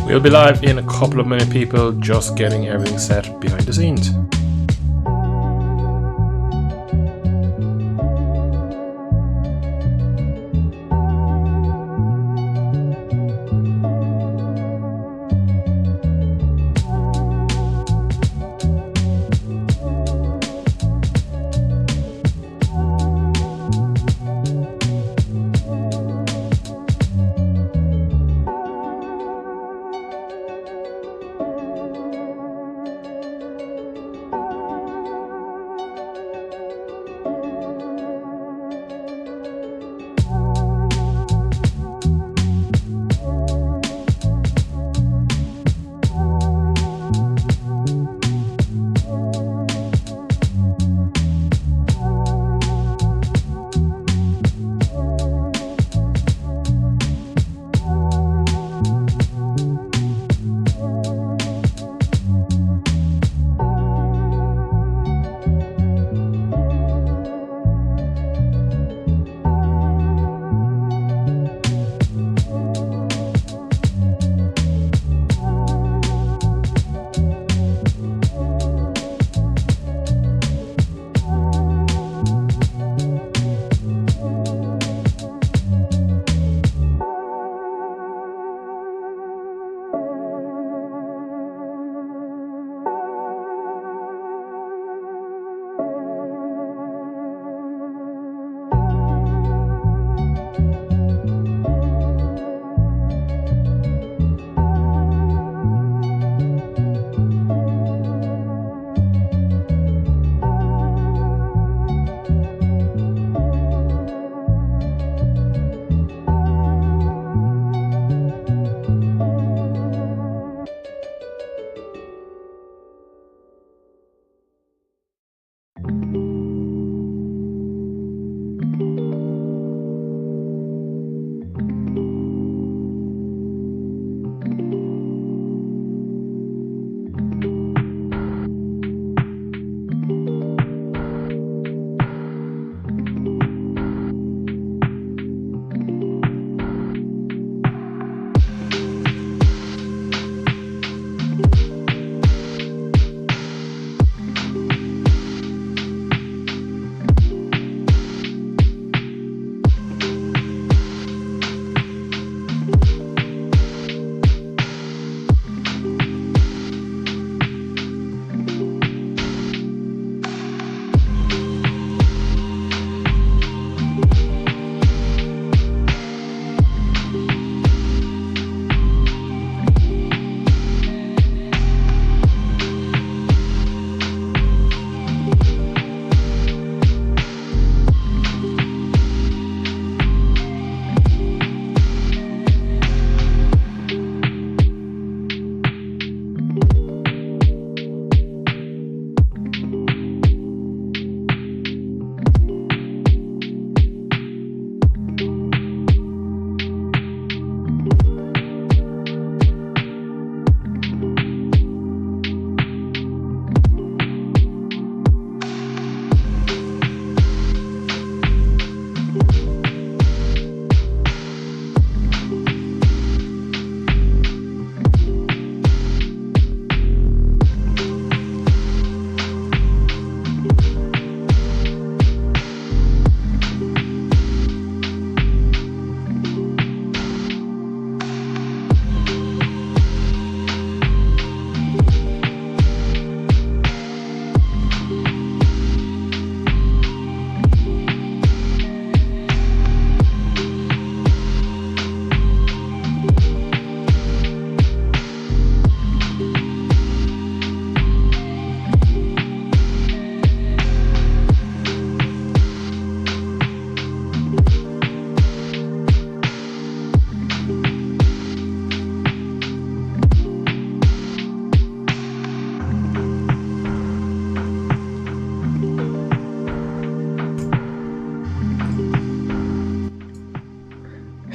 We'll be live in a couple of minutes, people, just getting everything set behind the scenes.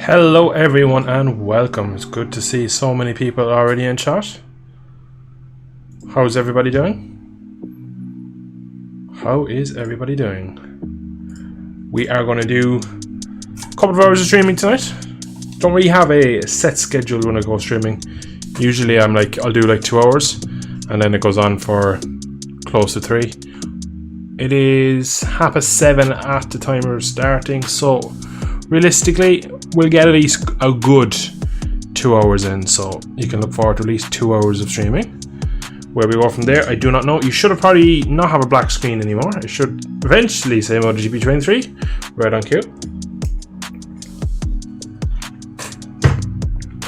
Hello everyone and welcome. It's good to see so many people already in chat. How's everybody doing? How is everybody doing? We are going to do a couple of hours of streaming tonight. Don't really have a set schedule when I go streaming. Usually I'll do like 2 hours, and then it goes on for close to 3. It is 7:30 at the timer starting, so realistically we'll get at least a good 2 hours in, so you can look forward to at least 2 hours of streaming. Where we go from there, I do not know. You should have probably not have a black screen anymore. It should eventually say Motogp 23 right on cue.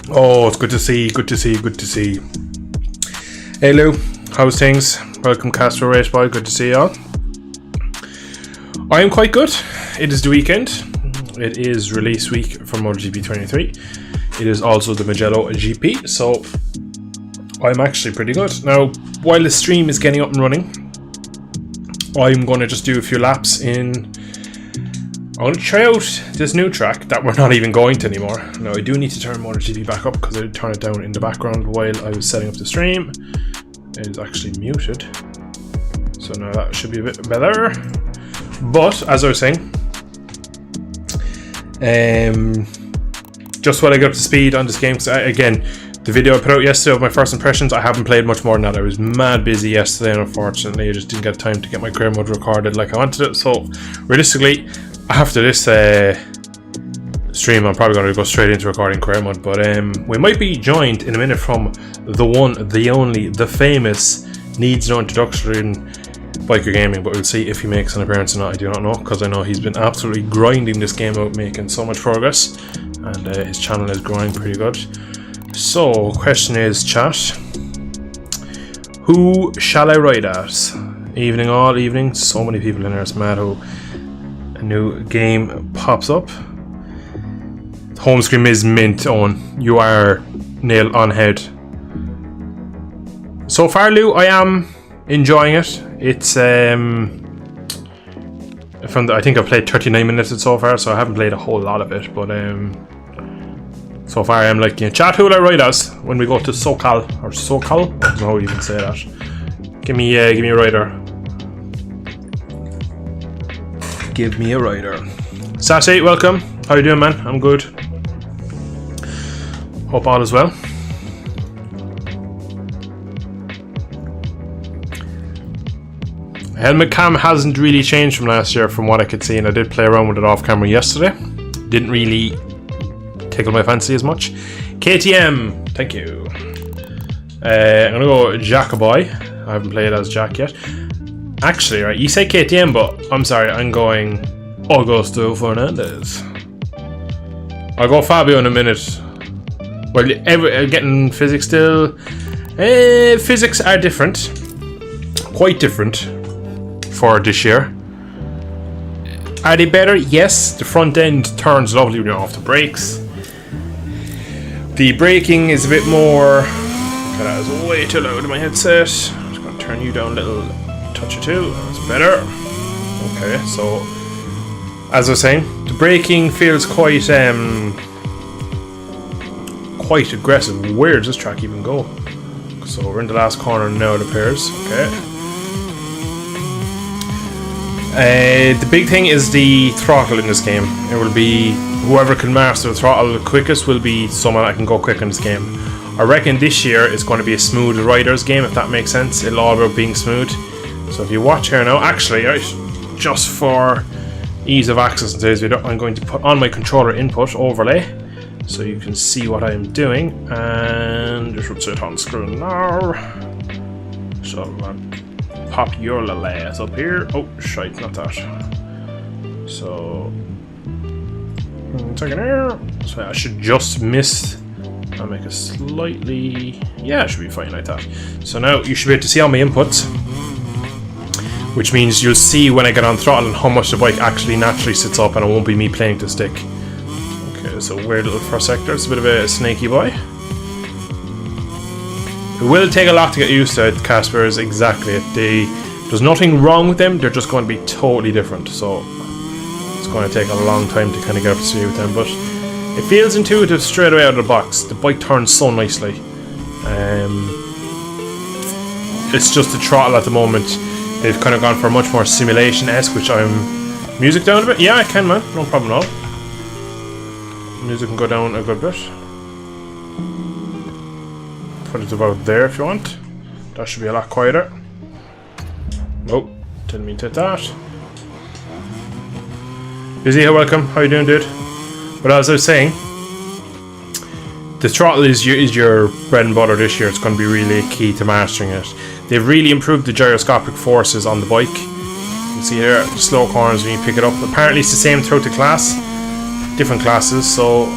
Oh, it's good to see, good to see, good to see. Hey Lou, how's things? Welcome Casper Race Boy, good to see y'all. I am quite good. It is the weekend. It is release week for Motogp 23. It is also the Magello GP, so I'm actually pretty good. Now, while the stream is getting up and running, I'm going to just do a few laps in... I'm going to try out this new track that we're not even going to anymore. Now, I do need to turn Motogp back up because I did turn it down in the background while I was setting up the stream. It is actually muted. So now that should be a bit better. But, as I was saying, just while I get up to speed on this game, because again, the video I put out yesterday of my first impressions, I haven't played much more than that. I was mad busy yesterday, and unfortunately I just didn't get time to get my career mode recorded like I wanted it. So realistically, after this stream, I'm probably going to go straight into recording career mode. But we might be joined in a minute from the one, the only, the famous, needs no introduction, Biker Gaming. But we'll see if he makes an appearance or not. I do not know, because I know he's been absolutely grinding this game out, making so much progress, and his channel is growing pretty good. So, question is, chat, who shall I ride at? Evening, all evening. So many people in there. It's mad how a new game pops up. Home screen is mint, Owen. You are nail on head. So far, Lou, I am enjoying it. It's I think I've played 39 minutes of it so far, so I haven't played a whole lot of it, but so far I'm like, chat, who will I ride as when we go to SoCal, or SoCal? I don't know how you even say that. Give me a rider. Give me a rider. Sassy, welcome. How you doing, man? I'm good. Hope all is well. Helmet cam hasn't really changed from last year from what I could see, and I did play around with it off camera yesterday. Didn't really tickle my fancy as much. KTM, thank you. I'm gonna go Jacoboy. I haven't played as Jack yet. Actually, right, you say KTM, but I'm sorry, I'm going Augusto Fernandez. I'll go Fabio in a minute. Well, getting physics still. Physics are different, quite different for this year. Are they better? Yes. The front end turns lovely when you're off the brakes. The braking is a bit more... That is way too loud in my headset. I'm just going to turn you down a little touch or two. That's better. Okay, so as I was saying, the braking feels quite quite aggressive. Where does this track even go? So we're in the last corner now, it appears. Okay. The big thing is the throttle in this game. It will be whoever can master the throttle the quickest will be someone that can go quick in this game. I reckon this year is going to be a smooth riders game, if that makes sense. It'll all about being smooth. So if you watch here now, actually, right, just for ease of access in today's video, I'm going to put on my controller input overlay so you can see what I'm doing, and it should sit on screen now. So pop your little ass up here. Oh, shite, not that. So, second here. So I should just miss. I'll make it slightly. Yeah, it should be fine like that. So now you should be able to see all my inputs, which means you'll see when I get on throttle and how much the bike actually naturally sits up, and it won't be me playing to stick. Okay, so weird little first sector. It's a bit of a snaky boy. It will take a lot to get used to it, Caspers, exactly. There's nothing wrong with them, they're just going to be totally different, so it's going to take a long time to kind of get up to speed with them, but it feels intuitive straight away out of the box. The bike turns so nicely. It's just the throttle at the moment. They've kind of gone for a much more simulation-esque, which I'm... Music down a bit? Yeah, I can, man, no problem at all. Music can go down a good bit. put it about there if you want. That should be a lot quieter. Oh, didn't mean to hit that. Busy here, welcome. How you doing, dude? But as I was saying, the throttle is your bread and butter this year. It's going to be really key to mastering it. They've really improved the gyroscopic forces on the bike. You can see here, slow corners when you pick it up. Apparently it's the same throughout the class, different classes, so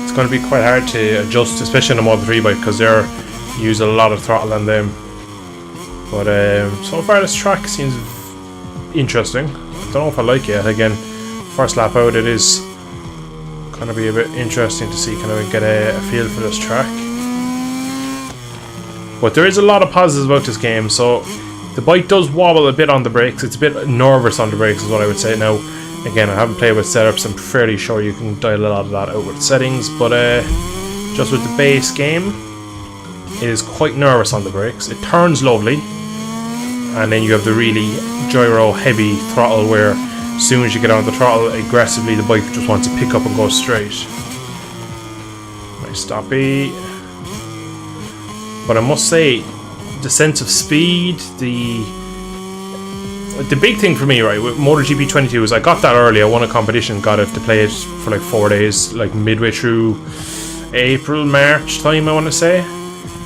it's going to be quite hard to adjust, especially on a Moto3 bike, because they use a lot of throttle on them. But so far this track seems interesting. I don't know if I like it. Again, first lap out, it is going to be a bit interesting to see, kind of get a feel for this track. But there is a lot of positives about this game. So the bike does wobble a bit on the brakes. It's a bit nervous on the brakes is what I would say. Now, again, I haven't played with setups. I'm fairly sure you can dial a lot of that out with settings. But just with the base game, it is quite nervous on the brakes. It turns lovely. And then you have the really gyro heavy throttle where as soon as you get on the throttle aggressively, the bike just wants to pick up and go straight. Nice stoppy. But I must say, the sense of speed, the big thing for me, right, with Motogp 22 is I got that early. I won a competition, got it to play it for like 4 days, like midway through April, March time, I want to say.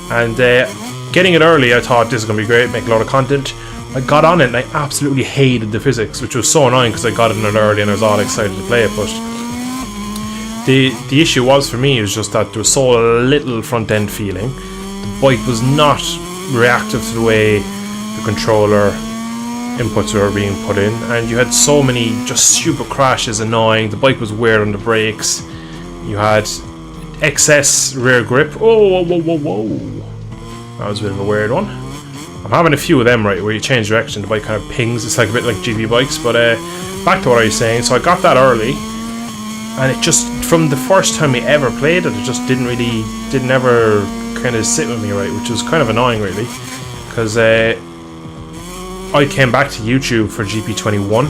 And getting it early, I thought this is going to be great, make a lot of content. I got on it and I absolutely hated the physics, which was so annoying because I got it in it early and I was all excited to play it. But the issue was for me, it was just that there was so little front end feeling. The bike was not reactive to the way the controller inputs were being put in, and you had so many just super crashes, annoying. The bike was weird on the brakes. You had excess rear grip. Oh, whoa, whoa, whoa, whoa. That was a bit of a weird one. I'm having a few of them, right, where you change direction, the bike kind of pings. It's like a bit like GP bikes. But back to what I was saying. So I got that early, and it just, from the first time we ever played it, it just didn't ever kind of sit with me, right, which was kind of annoying, really, because I came back to YouTube for GP21,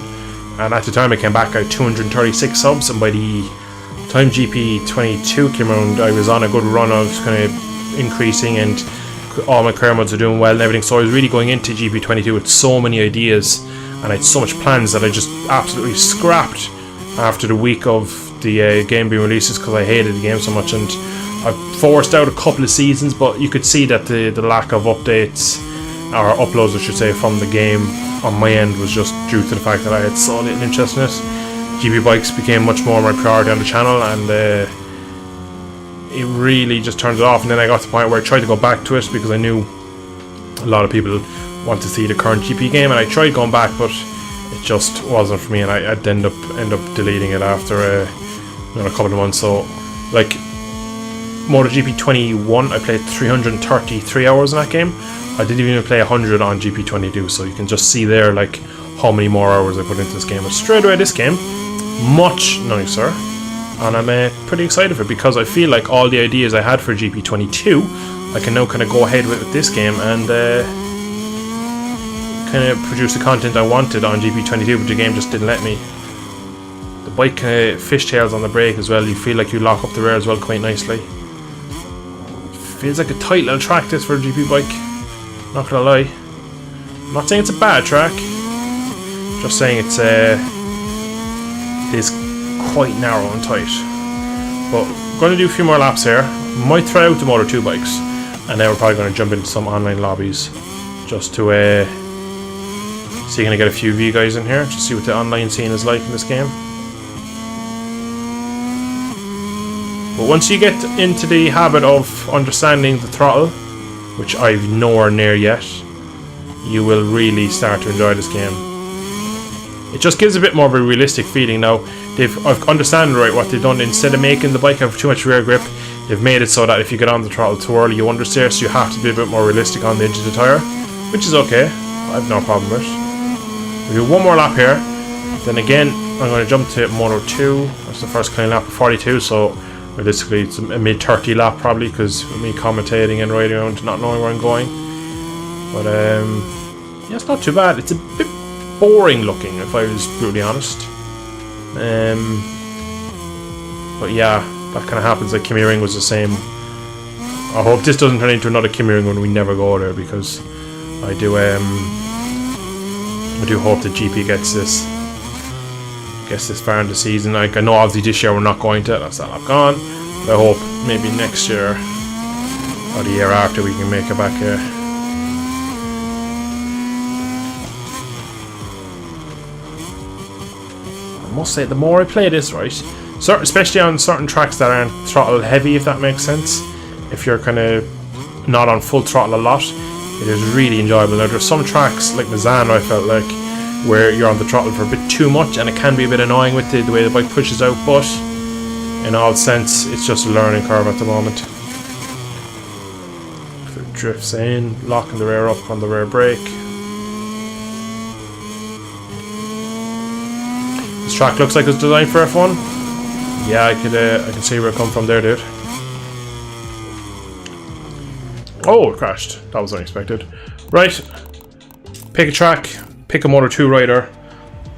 and at the time I came back I had 236 subs, and by the time GP22 came around, I was on a good run of kind of increasing, and all my career modes are doing well and everything. So I was really going into GP22 with so many ideas, and I had so much plans that I just absolutely scrapped after the week of the game being releases because I hated the game so much. And I forced out a couple of seasons, but you could see that the lack of updates, or uploads I should say, from the game on my end was just due to the fact that I had so little interest in it. GP Bikes became much more my priority on the channel, and it really just turned it off. And then I got to the point where I tried to go back to it because I knew a lot of people want to see the current GP game, and I tried going back, but it just wasn't for me, and I'd end up deleting it after a couple of months. So, like, Motogp 21, I played 333 hours in that game. I didn't even play 100 on GP22, so you can just see there, like, how many more hours I put into this game. But straight away, this game, much nicer, and I'm pretty excited for it because I feel like all the ideas I had for GP22, I can now kind of go ahead with this game and kind of produce the content I wanted on GP22, but the game just didn't let me. The bike kind of fishtails on the brake as well. You feel like you lock up the rear as well quite nicely. Feels like a tight little track this for a GP bike, not gonna lie. I'm not saying it's a bad track, just saying it is quite narrow and tight. But I'm going to do a few more laps here. Might try out the Moto2 bikes, and then we're probably going to jump into some online lobbies just to see, can I get a few of you guys in here to see what the online scene is like in this game. But once you get into the habit of understanding the throttle, which I've nowhere near yet, you will really start to enjoy this game. It just gives a bit more of a realistic feeling now. I've understand right what they've done. Instead of making the bike have too much rear grip, they've made it so that if you get on the throttle too early, you understeer, so you have to be a bit more realistic on the edge of the tyre, which is okay. I have no problem with it. We'll do one more lap here. Then again, I'm going to jump to Moto 2. That's the first clean lap of 42, so realistically it's a mid-30 lap probably, because with me commentating and riding around not knowing where I'm going. But yeah, it's not too bad. It's a bit boring looking, if I was brutally honest. But yeah, that kind of happens. Like Kimi Ring was the same. I hope this doesn't turn into another Kim when we never go there, because I do hope that GP gets this far in the season. Like, I know obviously this year we're not going to, that's not gone, but I hope maybe next year or the year after we can make it back here. I must say, the more I play this, right, especially on certain tracks that aren't throttle heavy, if that makes sense, if you're kind of not on full throttle a lot, it is really enjoyable. Now there's some tracks like Mazan, I felt like, where you're on the throttle for a bit too much and it can be a bit annoying with the way the bike pushes out, but in all sense it's just a learning curve at the moment. If it drifts in, locking the rear up on the rear brake. This track looks like it's designed for F1. Yeah, I can see where it come from there, dude. Oh, it crashed. That was unexpected. Right, pick a track, pick a Moto 2 rider.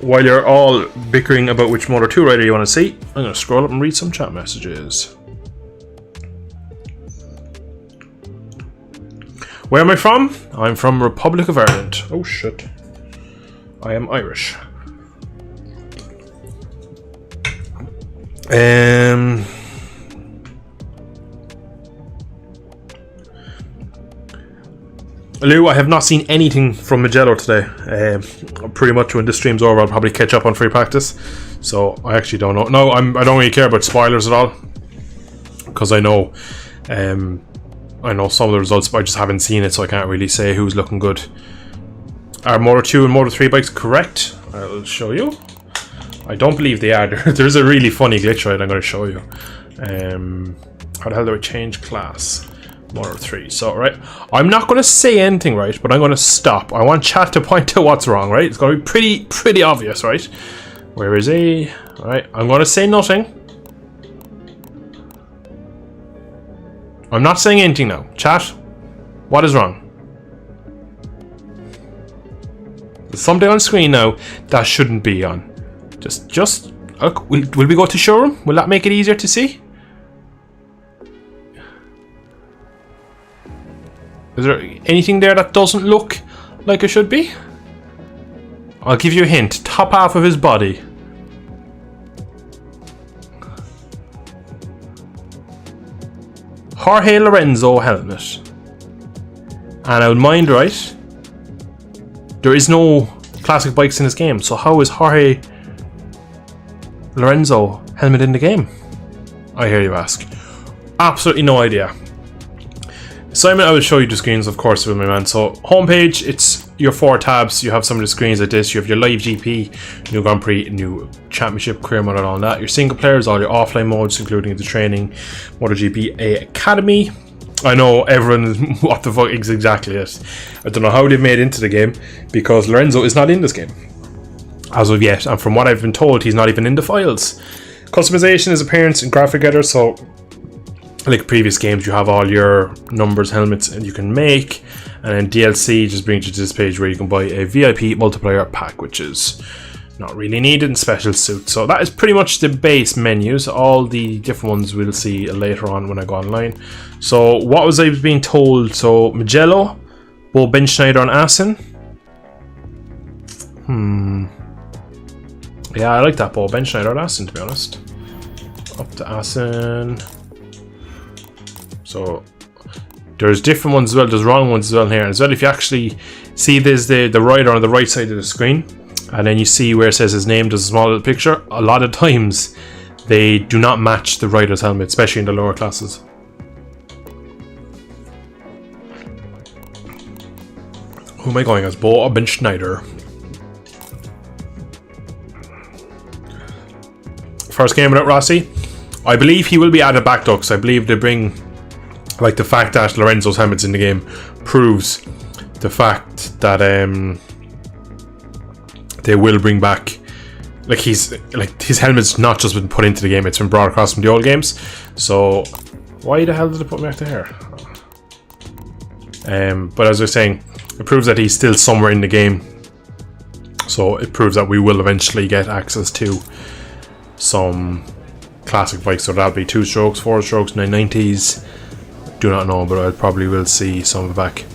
While you're all bickering about which Moto 2 rider you want to see, I'm going to scroll up and read some chat messages. Where am I from? I'm from Republic of Ireland. Oh shit. I am Irish. Lou, I have not seen anything from Mugello today. Pretty much when this stream's over, I'll probably catch up on free practice. So I actually don't know. No, I don't really care about spoilers at all, because I know some of the results, but I just haven't seen it, so I can't really say who's looking good. Are Moto 2 and Moto 3 bikes correct? I'll show you. I don't believe they are. There's a really funny glitch, right? I'm going to show you. How the hell do I change class? Moto 3. So, right, I'm not going to say anything, right, but I'm going to stop. I want chat to point out what's wrong, right? It's going to be pretty obvious, right? Where is he? Right, I'm going to say nothing. I'm not saying anything now. Chat, what is wrong? There's something on screen now that shouldn't be on. Just will we go to showroom? Will that make it easier to see? Is there anything there that doesn't look like it should be? I'll give you a hint. Top half of his body. Jorge Lorenzo helmet. And I would mind, right? There is no classic bikes in this game, so how is Jorge Lorenzo helmet in the game? I hear you ask. Absolutely no idea. Simon, I will show you the screens, of course, with my man. So, homepage, it's your 4 tabs. You have some of the screens like this. You have your live GP, new Grand Prix, new Championship, career mode, and all that. Your single players, all your offline modes, including the training, Motogp Academy. I know everyone, what the fuck is exactly it. I don't know how they've made it into the game, because Lorenzo is not in this game as of yet, and from what I've been told, he's not even in the files. Customization is appearance and graphic editor, so like previous games, you have all your numbers, helmets, and you can make, and then DLC just brings you to this page where you can buy a VIP multiplier pack, which is not really needed, in special suits. So that is pretty much the base menus. All the different ones we'll see later on when I go online. So what was I being told? So Mugello, Bo Benschneider and Assen. Yeah, I like that Bo Benschneider and Assen, to be honest. Up to Assen. So there's different ones as well, there's wrong ones as well here. As well, if you actually see there's the rider on the right side of the screen, and then you see where it says his name, there's a small little picture. A lot of times they do not match the rider's helmet, especially in the lower classes. Who am I going as? Bo Benschneider. First game without Rossi. I believe he will be added back though, because I believe they bring, like, the fact that Lorenzo's helmet's in the game proves the fact that they will bring back, like, his helmet's not just been put into the game, it's been brought across from the old games. So why the hell did they put me back to here? But as I was saying, it proves that he's still somewhere in the game, so it proves that we will eventually get access to some classic bikes. So that'll be 2 strokes, 4 strokes, 990s, Do not know, but I probably will see some of it back.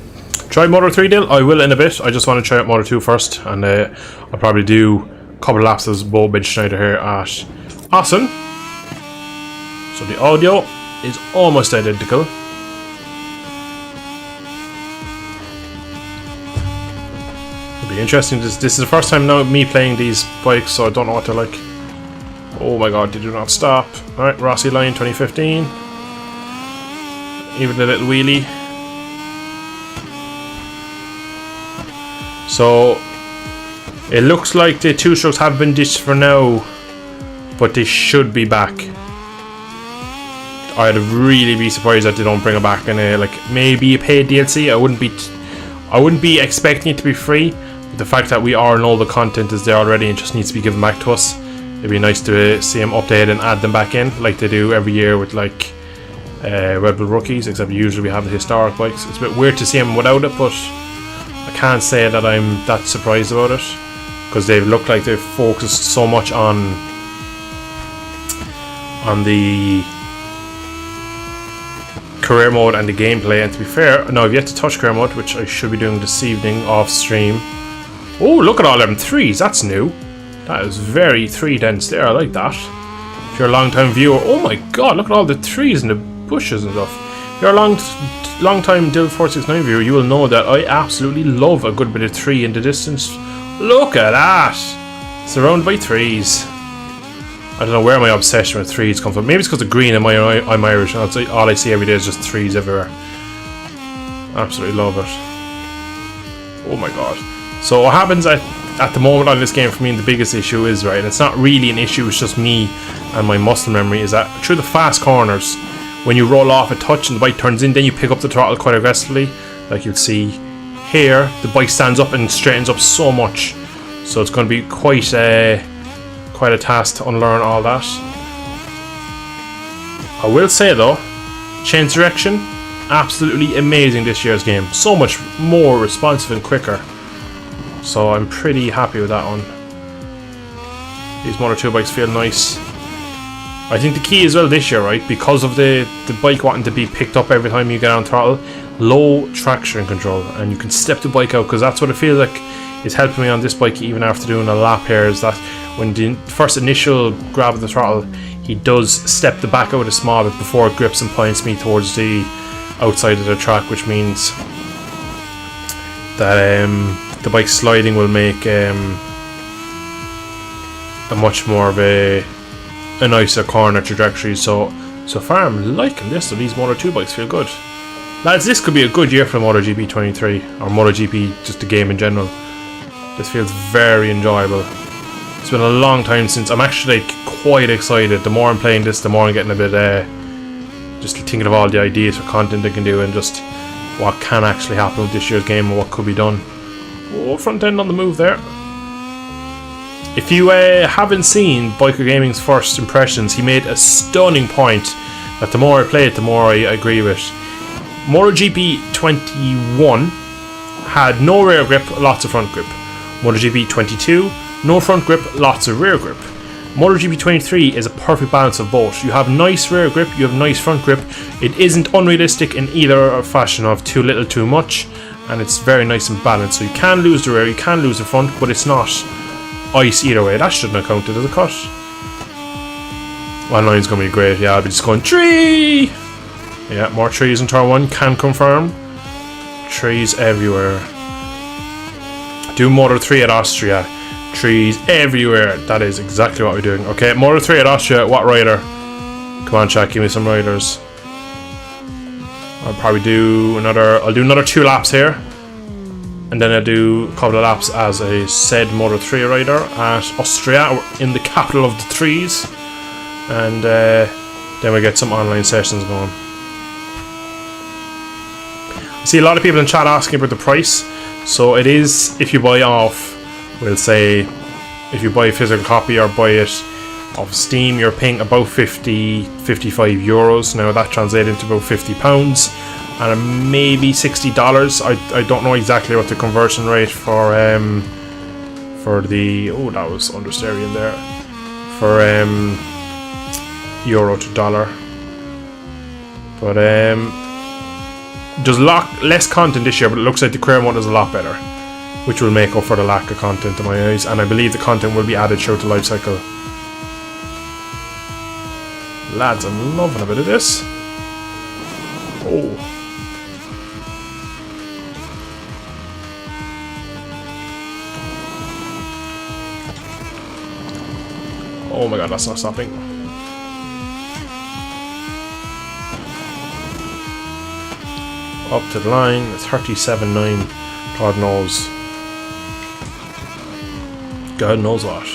Try Moto 3 Dill? I will in a bit. I just want to try out Moto 2 first, and I'll probably do a couple of laps of Bo Schneider here at Assen. So the audio is almost identical. It'll be interesting. This is the first time now me playing these bikes, so I don't know what they're like. Oh my god, they do not stop. Alright, Rossi Line 2015. Even a little wheelie. So it looks like the two strokes have been ditched for now, but they should be back. I'd really be surprised that they don't bring it back in a, like, maybe a paid DLC. I wouldn't be expecting it to be free. But the fact that we all know the content is there already and just needs to be given back to us, it'd be nice to see them update and add them back in like they do every year with like Red Bull rookies. Except usually we have the historic bikes. It's a bit weird to see them without it, but I can't say that I'm that surprised about it, because they look like they've focused so much on the career mode and the gameplay. And to be fair, now I've yet to touch career mode, which I should be doing this evening off stream. Oh, look at all them threes, that's new. That is very 3 dense there, I like that. If you're a long time viewer, oh my god, look at all the trees and the bushes and stuff. If you're a long time Dill 469 viewer, you will know that I absolutely love a good bit of tree in the distance. Look at that! Surrounded by trees. I don't know where my obsession with trees comes from. Maybe it's because of green and I'm Irish, and all I see every day is just trees everywhere. Absolutely love it. Oh my god. So what happens at the moment on this game for me, and the biggest issue is, right, and it's not really an issue, it's just me and my muscle memory, is that through the fast corners, when you roll off a touch and the bike turns in, then you pick up the throttle quite aggressively. Like you'll see here, the bike stands up and straightens up so much. So it's going to be quite a task to unlearn all that. I will say though, change direction, absolutely amazing this year's game. So much more responsive and quicker. So I'm pretty happy with that one. These Moto 2 bikes feel nice. I think the key as well this year, right, because of the bike wanting to be picked up every time you get on throttle, low traction control, and you can step the bike out, because that's what it feels like is helping me on this bike even after doing a lap here, is that when the first initial grab of the throttle, he does step the back out a small bit before it grips and points me towards the outside of the track, which means that the bike sliding will make a much more of a nicer corner trajectory. So far I'm liking this, so these Moto 2 bikes feel good. Lads, this could be a good year for MotoGP 23, or MotoGP, just the game in general. This feels very enjoyable. It's been a long time since. I'm actually like quite excited. The more I'm playing this, the more I'm getting a bit just thinking of all the ideas for content I can do and just what can actually happen with this year's game and what could be done. Oh, front end on the move there. If you haven't seen Biker Gaming's first impressions, he made a stunning point that the more I play it, the more I agree with. MotoGP 21 had no rear grip, lots of front grip. MotoGP 22, no front grip, lots of rear grip. MotoGP 23 is a perfect balance of both. You have nice rear grip, you have nice front grip. It isn't unrealistic in either fashion of too little, too much, and it's very nice and balanced. So you can lose the rear, you can lose the front, but it's not ice either way. That shouldn't have counted as a cut. One line's going to be great. Yeah, I'll be just going tree. Yeah, more trees in turn 1, can confirm. Trees everywhere. Do Moto 3 at Austria. Trees everywhere. That is exactly what we're doing. Okay, Moto 3 at Austria. What rider? Come on, chat, give me some riders. I'll probably do another. I'll do another 2 laps here, and then I'll do a couple of laps as a said Moto 3 rider at Austria, in the capital of the trees, and then we get some online sessions going. I see a lot of people in chat asking about the price. So it is, if you buy off, we'll say, if you buy a physical copy or buy it off Steam, you're paying about 55 euros. Now that translates into about £50 and maybe $60. I don't know exactly what the conversion rate for the, oh, that was understeering there, for euro to dollar, but There's a lot less content this year, but it looks like the career mode is a lot better, which will make up for the lack of content in my eyes, and I believe the content will be added throughout the life cycle. Lads, I'm loving a bit of this. Oh. Oh my god, that's not stopping. Up to the line, 37.9. God knows. God knows what.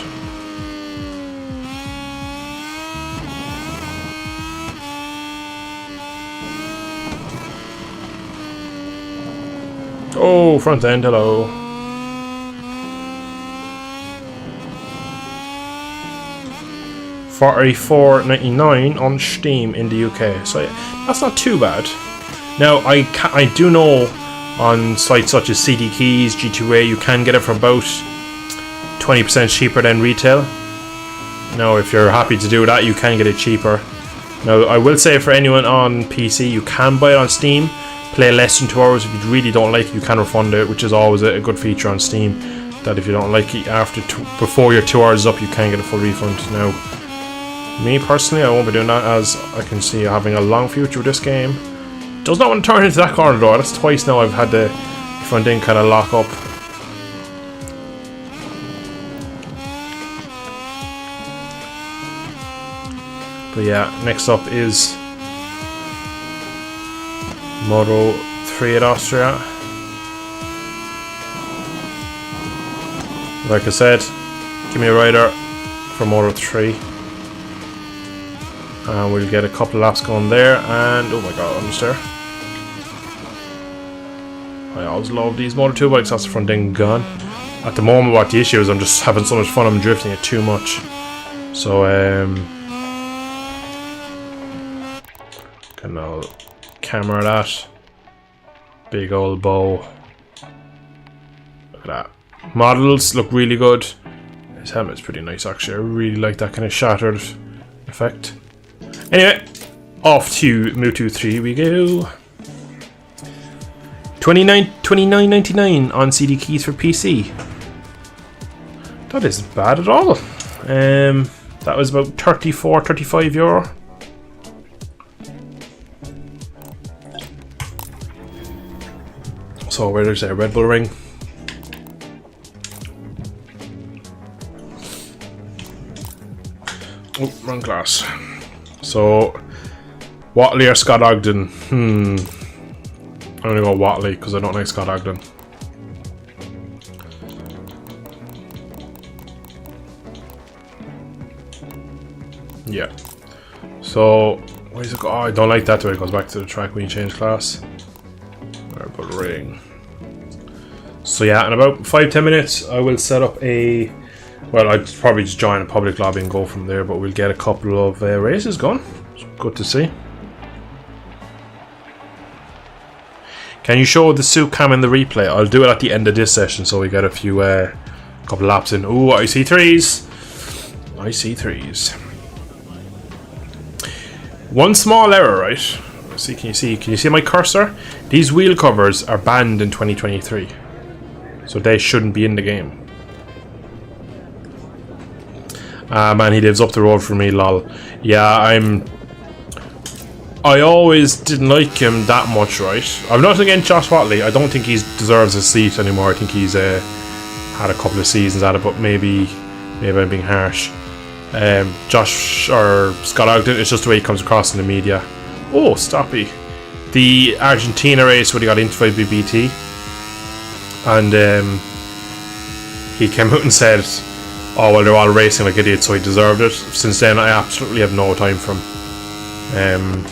Oh, front end, hello. $44.99 on Steam in the UK, so yeah, that's not too bad. Now I do know on sites such as CD Keys, G2A, you can get it for about 20% cheaper than retail. Now, if you're happy to do that, you can get it cheaper. Now, I will say for anyone on PC, you can buy it on Steam, play less than 2 hours. If you really don't like it, you can refund it, which is always a good feature on Steam. That if you don't like it before your 2 hours is up, you can get a full refund. Now, me personally, I won't be doing that, as I can see having a long future with this game. Does not want to turn into that corner door. That's twice now I've had the front end kind of lock up. But yeah, next up is Moto 3 at Austria. Like I said, give me a rider for Moto 3. And we'll get a couple of laps going there, and oh my god, almost there. I always love these Moto2 bikes. That's the front end gone. At the moment, what the issue is, I'm just having so much fun, I'm drifting it too much. So, can I'll camera that. Big old bow. Look at that. Models look really good. His helmet's pretty nice, actually. I really like that kind of shattered effect. Anyway, off to Moto3 we go. $29.99 on CD Keys for PC. That isn't bad at all. That was about €34-35. So where there's a Red Bull ring. Oh, wrong class. So, Watley or Scott Ogden? I'm gonna go Watley because I don't like Scott Ogden. Yeah. So, where's it go? Oh, I don't like that the way it goes back to the track when you change class. Red Bull ring. So yeah, in about 5-10 minutes, I will set up a. Well, I'd probably just join a public lobby and go from there, but we'll get a couple of races going. It's good to see. Can you show the suit cam in the replay? I'll do it at the end of this session, so we get a few, couple laps in. Ooh, I see threes. I see threes. One small error, right? See, can you see my cursor? These wheel covers are banned in 2023, so they shouldn't be in the game. Man, he lives up the road from me, lol. Yeah, I always didn't like him that much, right? I've nothing against Josh Watley. I don't think he deserves a seat anymore. I think he's had a couple of seasons at it, but maybe I'm being harsh. Josh or Scott Ogden, it's just the way he comes across in the media. Oh, stoppy. The Argentina race where he got interviewed by BT, and he came out and said, oh, well, they're all racing like idiots, so he deserved it. Since then, I absolutely have no time for him.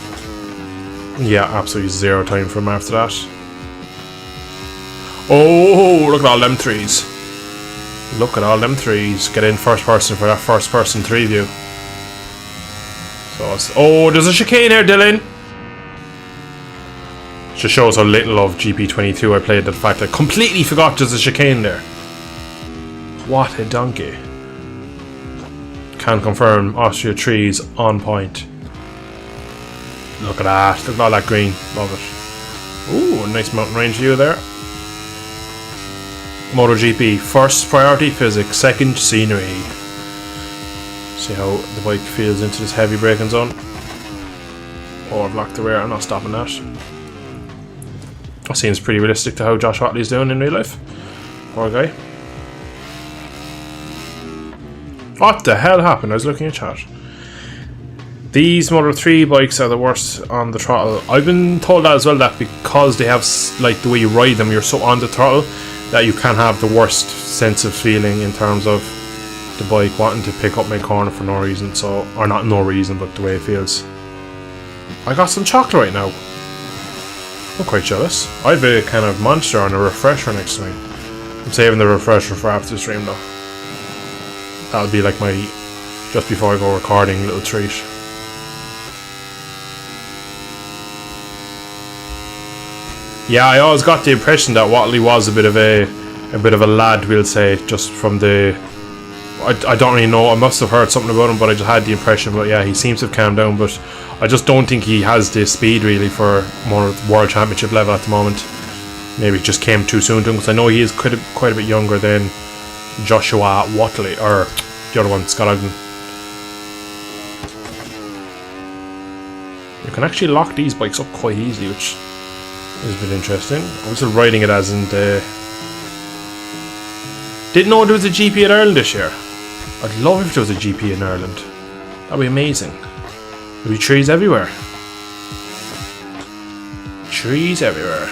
Yeah, absolutely zero time for him after that. Oh, look at all them threes. Look at all them threes. Get in first person for that first person 3 view. So it's, oh, there's a chicane here, Dylan. Just shows how little of GP22 I played. The fact I completely forgot there's a chicane there. What a donkey. Can confirm Austria trees on point. Look at that. Look at all that green. Love it. Ooh, a nice mountain range view there. Motogp, first priority physics, second scenery. See how the bike feels into this heavy braking zone. Oh, I've locked the rear, I'm not stopping that. That seems pretty realistic to how Josh Watley's doing in real life. Poor guy. What the hell happened? I was looking at chat. These Moto 3 bikes are the worst on the throttle. I've been told that as well, that because they have, like, the way you ride them, you're so on the throttle that you can have the worst sense of feeling in terms of the bike wanting to pick up my corner for no reason. So, or not no reason, but the way it feels. I got some chocolate right now. I'm quite jealous. I have a kind of Monster and a refresher next to me. I'm saving the refresher for after the stream though. That'll be like my, just before I go recording, little treat. Yeah, I always got the impression that Watley was a bit of a lad, we'll say, just from the. I don't really know. I must have heard something about him, but I just had the impression. But yeah, he seems to have calmed down. But I just don't think he has the speed really for more World Championship level at the moment. Maybe it just came too soon to him, because I know he is quite a bit younger than Joshua Watley, or the other one, Scott Ogden. You can actually lock these bikes up quite easily, which is a bit interesting. I'm still riding it as in the. Didn't know there was a GP in Ireland this year. I'd love if there was a GP in Ireland. That'd be amazing. There'd be trees everywhere. Trees everywhere.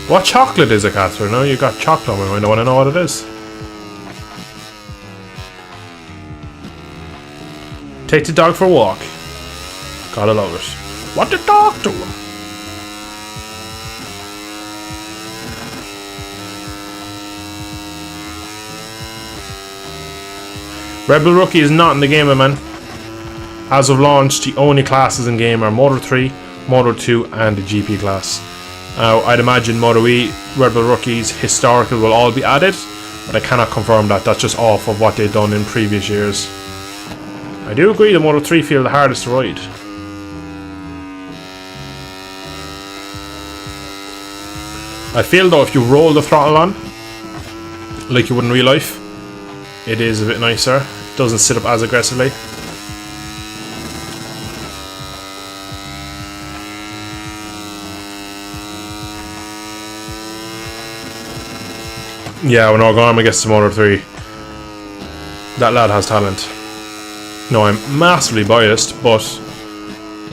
What chocolate is it, Catherine? No, you got chocolate on my mind. I want to know what it is. Take the dog for a walk. Gotta love it. What did the dog do? Rebel Rookie is not in the game, my man. As of launch, the only classes in game are Moto 3, Moto 2 and the GP class. Now, I'd imagine Moto E, Rebel Rookies, Historical will all be added, but I cannot confirm that. That's just off of what they've done in previous years. I do agree the Moto 3 feel the hardest to ride. I feel though if you roll the throttle on, like you would in real life, it is a bit nicer. It doesn't sit up as aggressively. Yeah, when O'Gorman gets to Moto 3, that lad has talent. No, I'm massively biased, but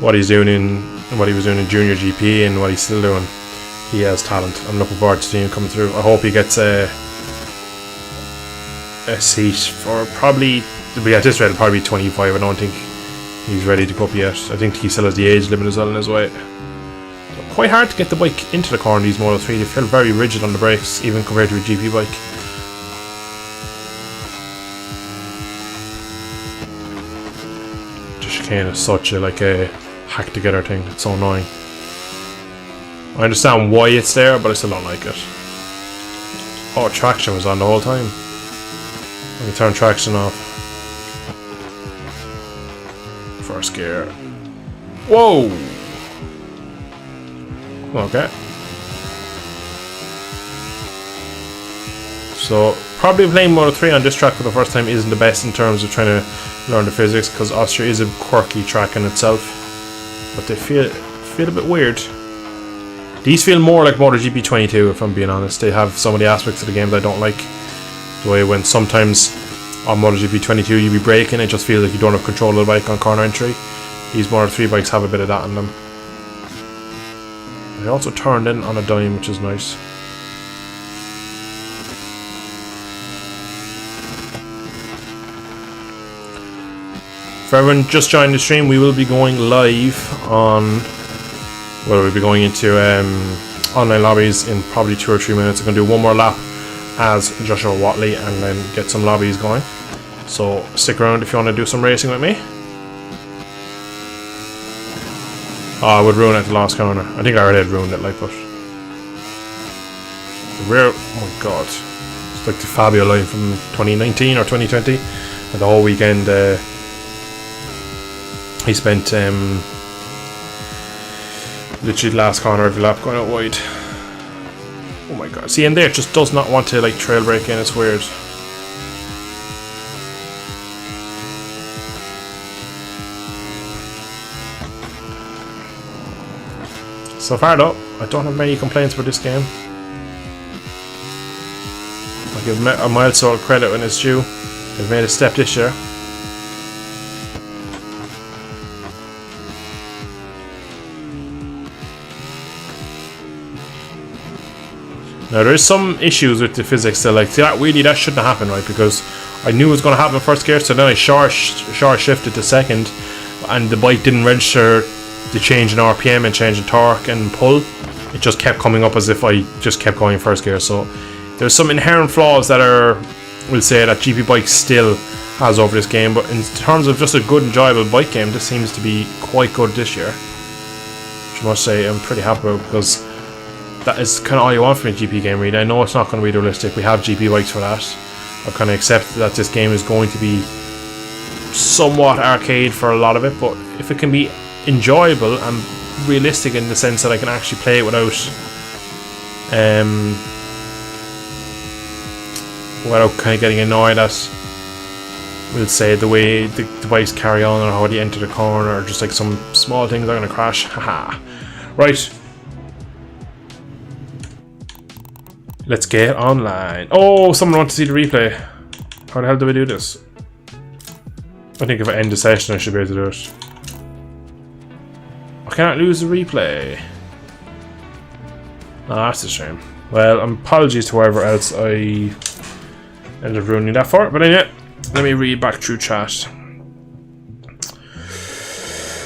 what he's doing what he was doing in Junior GP and what he's still doing, he has talent. I'm looking forward to seeing him coming through. I hope he gets a seat for probably, at this rate it'll probably be 25. I don't think he's ready to go up yet. I think he still has the age limit as well in his way. So quite hard to get the bike into the corner, these Moto 3. They feel very rigid on the brakes, even compared to a GP bike. The chicane is such a hack together thing. It's so annoying. I understand why it's there, but I still don't like it. Oh, traction was on the whole time. Let me turn traction off. First gear. Whoa! Okay. So, probably playing Moto 3 on this track for the first time isn't the best in terms of trying to learn the physics, because Austria is a quirky track in itself. But they feel a bit weird. These feel more like MotoGP 22, if I'm being honest. They have some of the aspects of the game that I don't like. The way when sometimes on MotoGP 22 you be braking, it just feels like you don't have control of the bike on corner entry. These Moto 3 bikes have a bit of that in them. They also turned in on a dime, which is nice. For everyone just joined the stream, we will be going live on. Well, we'll be going into online lobbies in probably 2 or 3 minutes. I'm going to do one more lap as Joshua Watley and then get some lobbies going. So stick around if you want to do some racing with me. Oh, I would ruin it at the last corner. I think I already had ruined it, like, but the rear. Oh my god, it's like the Fabio line from 2019 or 2020. And the whole weekend he spent Literally last corner of your lap going out wide. Oh my god. See, in there it just does not want to like trail brake in, it's weird. So far though, I don't have many complaints about this game. I'll give a milestone credit when it's due. They've made a step this year. Now there is some issues with the physics still, like that shouldn't have happened, right? Because I knew it was going to happen in first gear, so then I short shifted to second, and the bike didn't register the change in RPM and change in torque and pull. It just kept coming up as if I just kept going in first gear. So there's some inherent flaws that we'll say that GP Bike still has over this game, but in terms of just a good enjoyable bike game, this seems to be quite good this year, which I must say I'm pretty happy about, because that is kind of all you want from a GP game, really. I know it's not going to be realistic. We have GP bikes for that. I've kind of accepted that this game is going to be somewhat arcade for a lot of it, but if it can be enjoyable and realistic in the sense that I can actually play it without kind of getting annoyed at, we'll say, the way the bikes carry on or how they enter the corner, or just like some small things are going to crash. Haha. Right. Let's get online. Oh, someone wants to see the replay. How the hell do we do this? I think if I end the session I should be able to do it. I cannot lose the replay. Oh, that's a shame. Well, apologies to whoever else I ended up ruining that for. But anyway, let me read back through chat.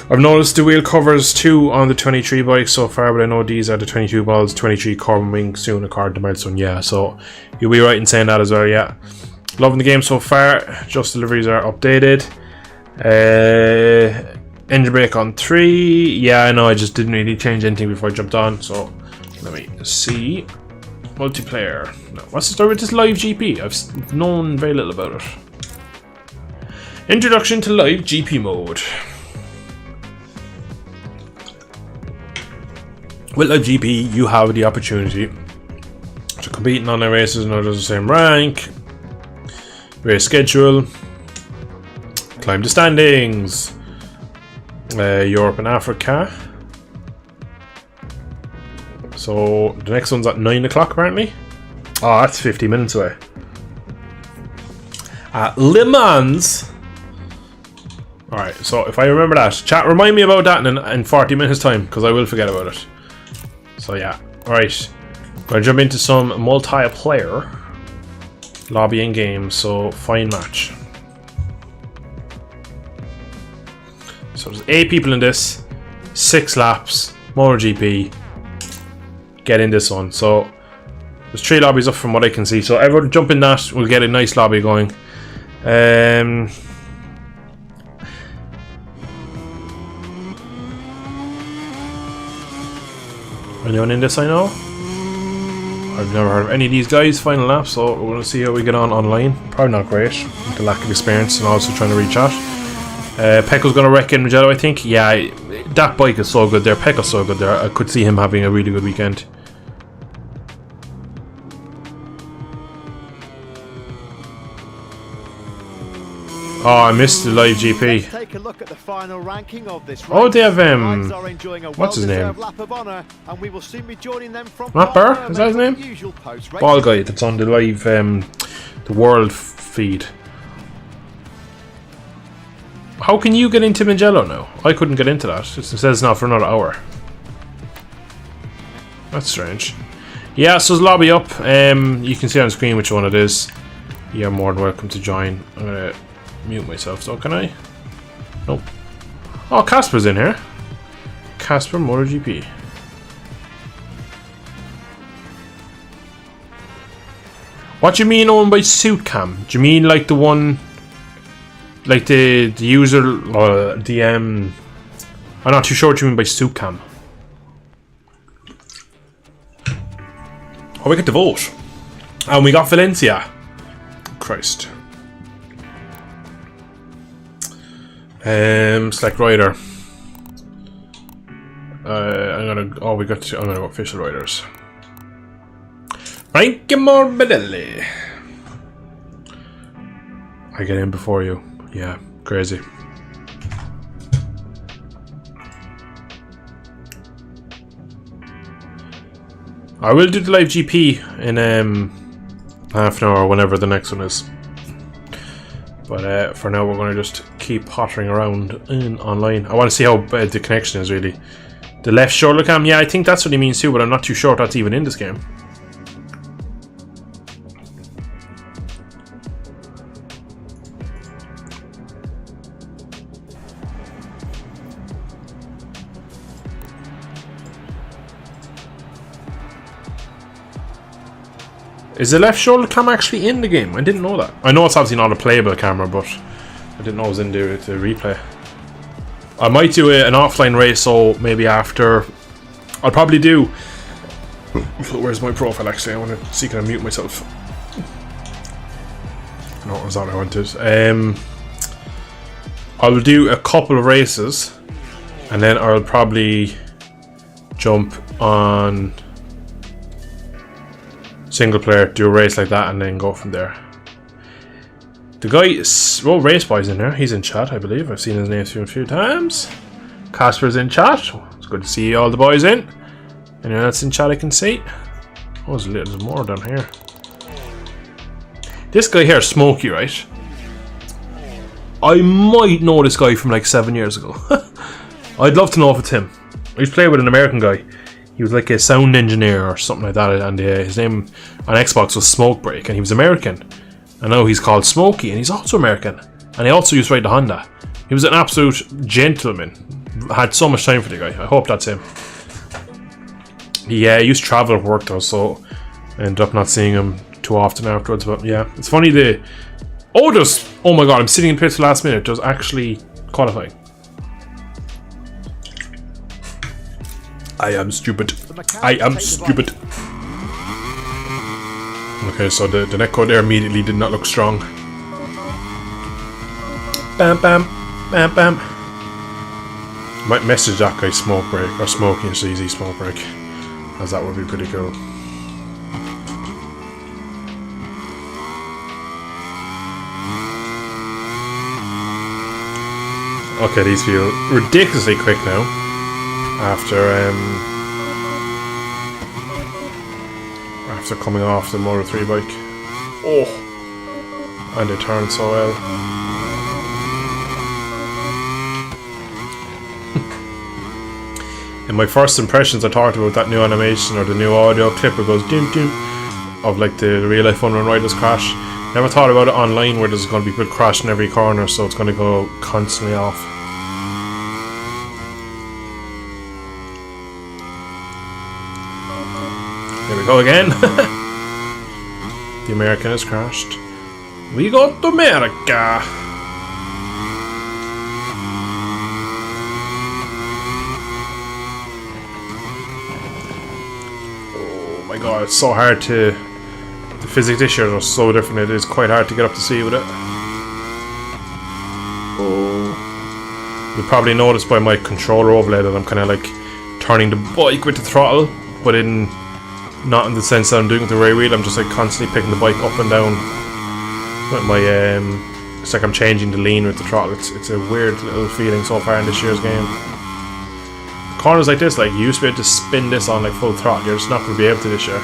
I've noticed the wheel covers too on the 23 bike so far, but I know these are the 22 balls, 23 carbon wing, soon according to milestone. Yeah, so you'll be right in saying that as well. Yeah, loving the game so far. Just deliveries are updated. Engine brake on 3. Yeah, I know, I just didn't really change anything before I jumped on. So let me see. Multiplayer. No, what's the story with this live GP? I've known very little about it. Introduction to live GP mode. With Live GP, you have the opportunity to compete in online races and others the same rank, race schedule, climb the standings, Europe and Africa. So the next one's at 9 o'clock apparently. Oh, that's 50 minutes away. At Le Mans. Alright, so if I remember that, chat, remind me about that in 40 minutes time, because I will forget about it. So yeah, alright, gonna jump into some multiplayer lobby in game. So find match. So there's 8 people in this, 6 laps, Motogp. Get in this one. So there's 3 lobbies up from what I can see. So everyone jump in that, we'll get a nice lobby going. Anyone in this I know? I've never heard of any of these guys. Final lap, so we're going to see how we get on online. Probably not great, with the lack of experience and also trying to reach out. Pecco's going to wreck in Mugello, I think. Yeah, that bike is so good there. Pecco's so good there. I could see him having a really good weekend. Oh, I missed the live GP. Take a look at the final ranking of this race. Oh, they have what's his name? Matt Burr? Is that his name? Ball guy that's on the live the world feed. How can you get into Mugello now? I couldn't get into that. It says now for another hour. That's strange. Yeah, so there's lobby up. You can see on screen which one it is. You're more than welcome to join. I'm gonna mute myself, so can I? Nope. Oh, Casper's in here. Casper Motogp. What do you mean owned by Suitcam? Do you mean like the one, like the user, I'm not too sure what you mean by Suitcam. Oh, we get to vote. And we got Valencia. Christ. Select rider. I'm gonna go official riders. Frankie Morbidelli. I get in before you. Yeah, crazy. I will do the live GP in half an hour, whenever the next one is. But for now, we're going to just keep pottering around online. I want to see how bad the connection is, really. The left shoulder cam, yeah, I think that's what he means too, but I'm not too sure if that's even in this game. Is the left shoulder cam actually in the game? I didn't know that. I know it's obviously not a playable camera, but I didn't know it was in the replay. I might do an offline race, so maybe after. I'll probably do. Where's my profile actually? I want to see, can I mute myself? No, it was not what I wanted. I'll do a couple of races, and then I'll probably jump on single player, do a race like that, and then go from there. The guy is, well, Race Boy's in there. He's in chat, I believe. I've seen his name a few times. Casper's in chat. It's good to see all the boys in. Anyone else in chat I can see? Oh, there's more down here. This guy here, Smokey, right? I might know this guy from like 7 years ago. I'd love to know if it's him. I used to play with an American guy. He was like a sound engineer or something like that, and his name on Xbox was Smoke Break, and he was American. I know he's called Smokey, and he's also American. And he also used to ride the Honda. He was an absolute gentleman. Had so much time for the guy. I hope that's him. He used to travel for work though, so I ended up not seeing him too often afterwards. But yeah, it's funny oh my god, I'm sitting in pits last minute. There's actually qualifying. I am stupid. I am stupid. Okay, so the netcode there immediately did not look strong. Bam, bam, bam, bam. Might message that guy Smoke Break, or Smokey and CZ Smoke Break, as that would be pretty cool. Okay, these feel ridiculously quick now. After coming off the Moto 3 bike. Oh! And they turn so well. In my first impressions, I talked about that new animation or the new audio clip where it goes doom doom of like the real life Fun Run Riders crash. Never thought about it online where there's going to be people crashing every corner, so it's going to go constantly off. Here we go again. The American has crashed. We got America. Oh my god, it's so hard to... The physics this year are so different, it is quite hard to get up to speed with it. Oh. You'll probably notice by my controller overlay that I'm kind of like turning the bike with the throttle, but not in the sense that I'm doing it with the rear wheel. I'm just like constantly picking the bike up and down with my it's like I'm changing the lean with the throttle. It's a weird little feeling so far in this year's game. Corners like this, like you used to be able to spin this on like full throttle. You're just not going to be able to this year.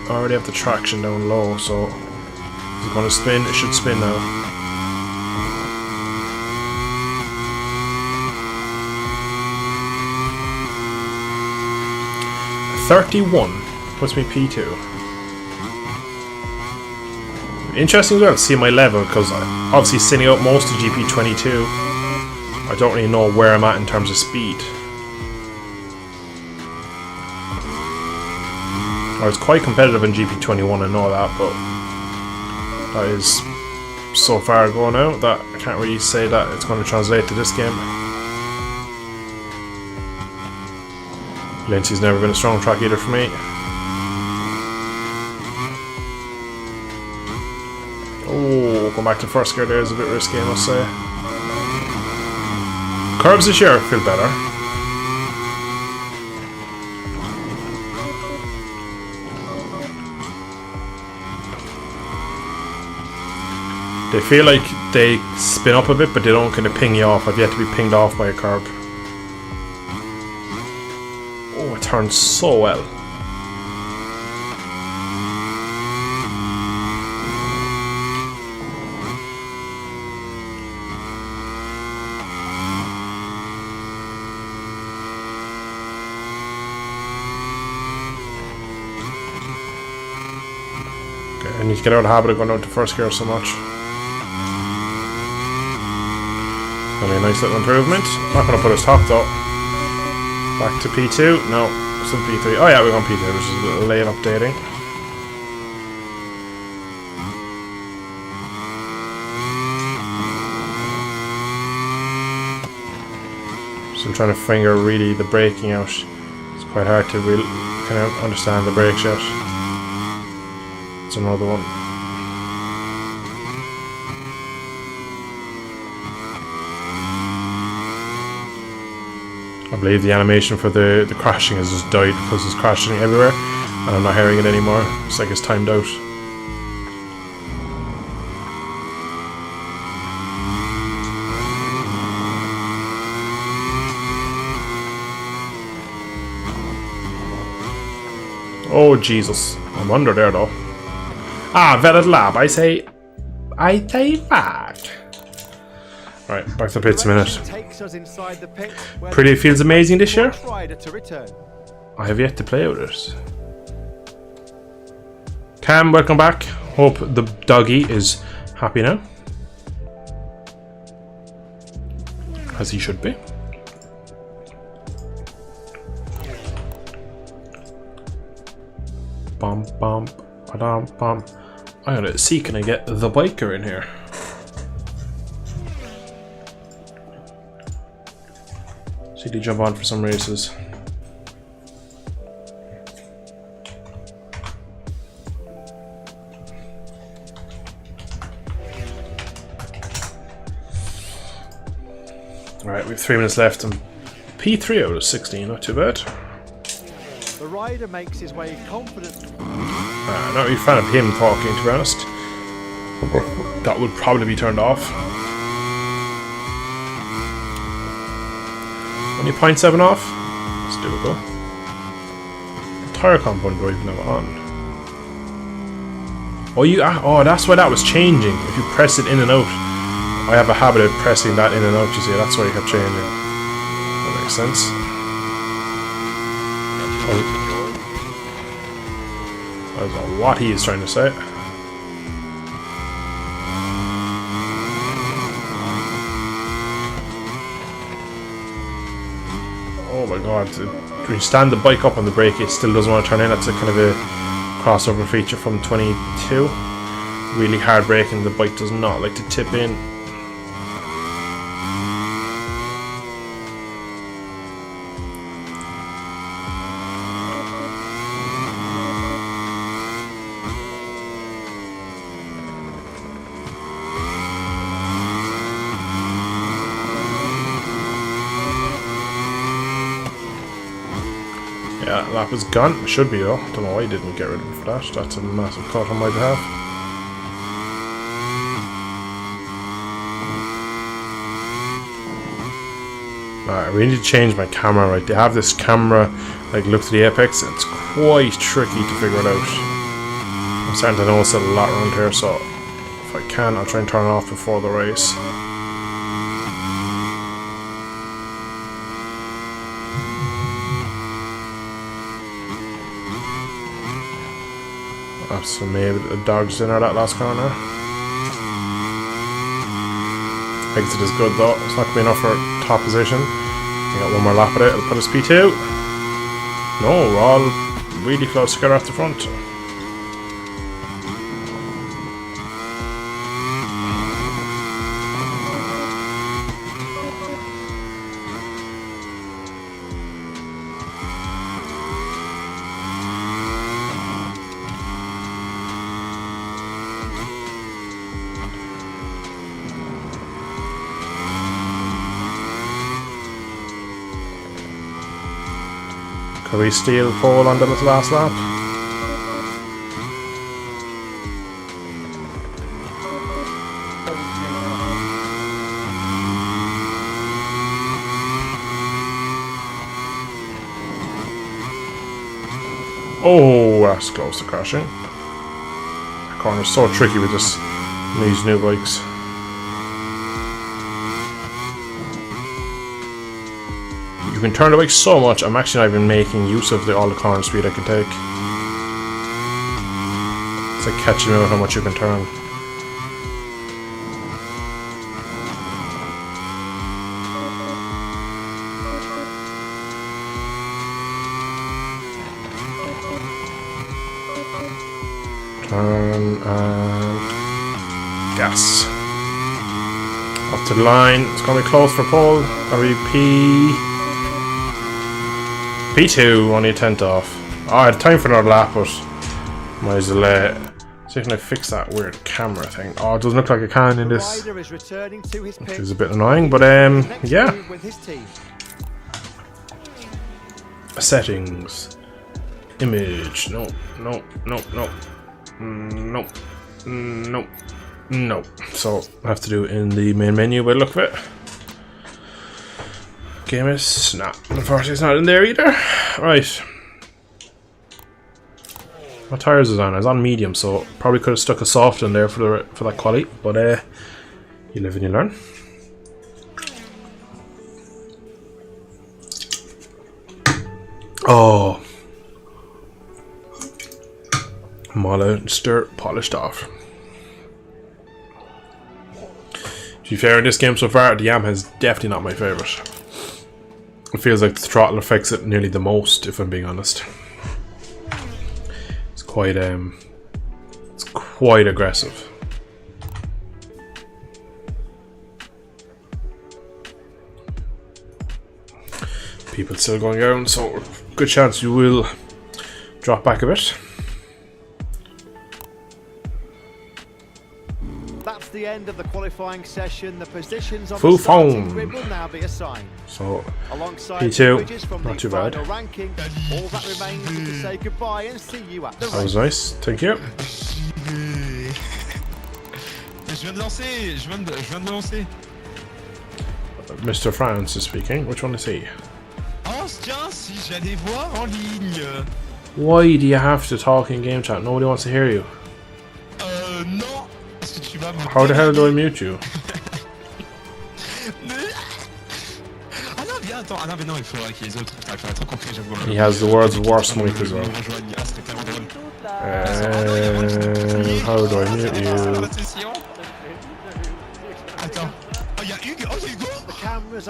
I already have the traction down low, so is it going to spin? It should spin now. 31 puts me P2. Interesting as well to see my level, because I'm obviously sitting out most of GP22. I don't really know where I'm at in terms of speed. I was quite competitive in GP21, I know that, but that is so far ago now that I can't really say that it's going to translate to this game. Lindsay's never been a strong track either for me. Oh, going back to first gear there is a bit risky, I must say. Curbs this year feel better. They feel like they spin up a bit, but they don't kind of ping you off. I've yet to be pinged off by a curb. Oh, it turns so well. Okay, I need to get out of the habit of going out to first gear so much. Gonna be a nice little improvement. Not gonna put us top though. Back to P2. No, still P3. Oh yeah, we're on P2, which is a little late updating. Still trying to finger really the braking out. It's quite hard to really kind of understand the brakes yet. It's another one. I believe the animation for the crashing has just died because it's crashing everywhere and I'm not hearing it anymore. It's like it's timed out. Oh Jesus, I'm under there though. Ah, vetted lab, I say back. Right, back to the pits a minute. Pretty feels amazing this year. I have yet to play with it. Cam, welcome back. Hope the doggy is happy now. As he should be. Bum bum ba-dum bum. I'm gonna see, can I get the biker in here? See, they jump on for some races. Alright, we have 3 minutes left and P3 out of 16, not too bad. The rider makes his way confidently. Not really a fan of him talking, to be honest. That would probably be turned off. Only 0.7 off? That's doable. Tire compound do I even have on? Oh, that's why that was changing. If you press it in and out. I have a habit of pressing that in and out, you see. That's why it kept changing. That makes sense. I don't know what he is trying to say. Oh my god, when you stand the bike up on the brake it still doesn't want to turn in. That's a kind of a crossover feature from 22. Really hard braking, the bike does not like to tip in. Yeah, that lap is gone. It should be though. Don't know why he didn't get rid of it for that. That's a massive cut on my behalf. Alright, I really need to change my camera, right? They have this camera, like, look to the apex. It's quite tricky to figure it out. I'm starting to notice it a lot around here, so if I can, I'll try and turn it off before the race. So maybe the dog's in there that last corner. Exit is good though. It's not going to be enough for top position. I got one more lap of it. It'll put us P2. No, we're all really close together off the front. Could we steal pole on the last lap? Oh, that's close to crashing. The corner's so tricky with these new bikes. You can turn the bike so much. I'm actually not even making use of all the corner speed I can take. It's like catching me with how much you can turn. Turn and gas. Up to the line. It's going to be close for pole. That'll be P2, only a tenth off. Oh, I had time for another lap, but might as well see if I can fix that weird camera thing. Oh, it doesn't look like I can in this, which is a bit annoying, but yeah. Settings. Image. No. So I have to do it in the main menu by the look of it. Game is not. Unfortunately, it's not in there either. Right. What tires is on? I was on medium, so probably could have stuck a soft in there for that quality. But you live and you learn. Oh. Monster polished off. To be fair, in this game so far, the Yamaha is definitely not my favourite. It feels like the throttle affects it nearly the most, if I'm being honest. It's quite aggressive. People still going down, so good chance you will drop back a bit. That's the end of the qualifying session. The positions on Full the starting phone. grid will now be assigned. So Alongside P2, from not the too bad. final ranking, all that remains is to say goodbye and see you at the That was race. nice, thank you. Je viens de lancer, je viens de me lancer. Mr. France is speaking. Which one is he? Oh tiens, si j'allais voir en ligne. Why do you have to talk in game chat? Nobody wants to hear you. Non. Parce que tu vas me... How the hell do I mute you? Ah non, viens, attends. Ah non, mais non, il faudra qu'il y ait les autres. Il faudra être concret, j'avoue. He has the world's worst mic as well. Ah, c'était tellement drôle. How do I mute you? Attends. Oh, il y a Hugues. Oh, Hugo.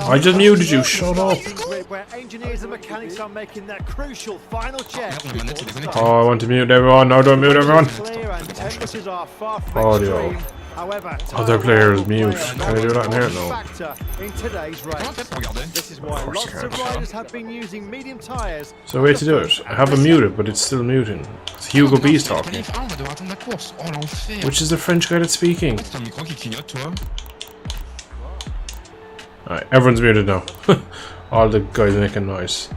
I just muted you, shut up. Where engineers and mechanics are making their crucial final check. Oh, I want to mute everyone. No, don't mute everyone. Clear and temperatures are far from Audio. extreme. However, Other players mute. Can I do that in here? No. factor in today's race. This is why course lots you of can't. riders have been using medium tyres. So way to do it. I have him muted, but it's still muting. It's Hugo B's talking. On va devoir attendre la course. Oh, l'enfer. Which is the French guy that's speaking. Ton micro qui clignote, toi. Alright, everyone's muted now. All the guys making noise.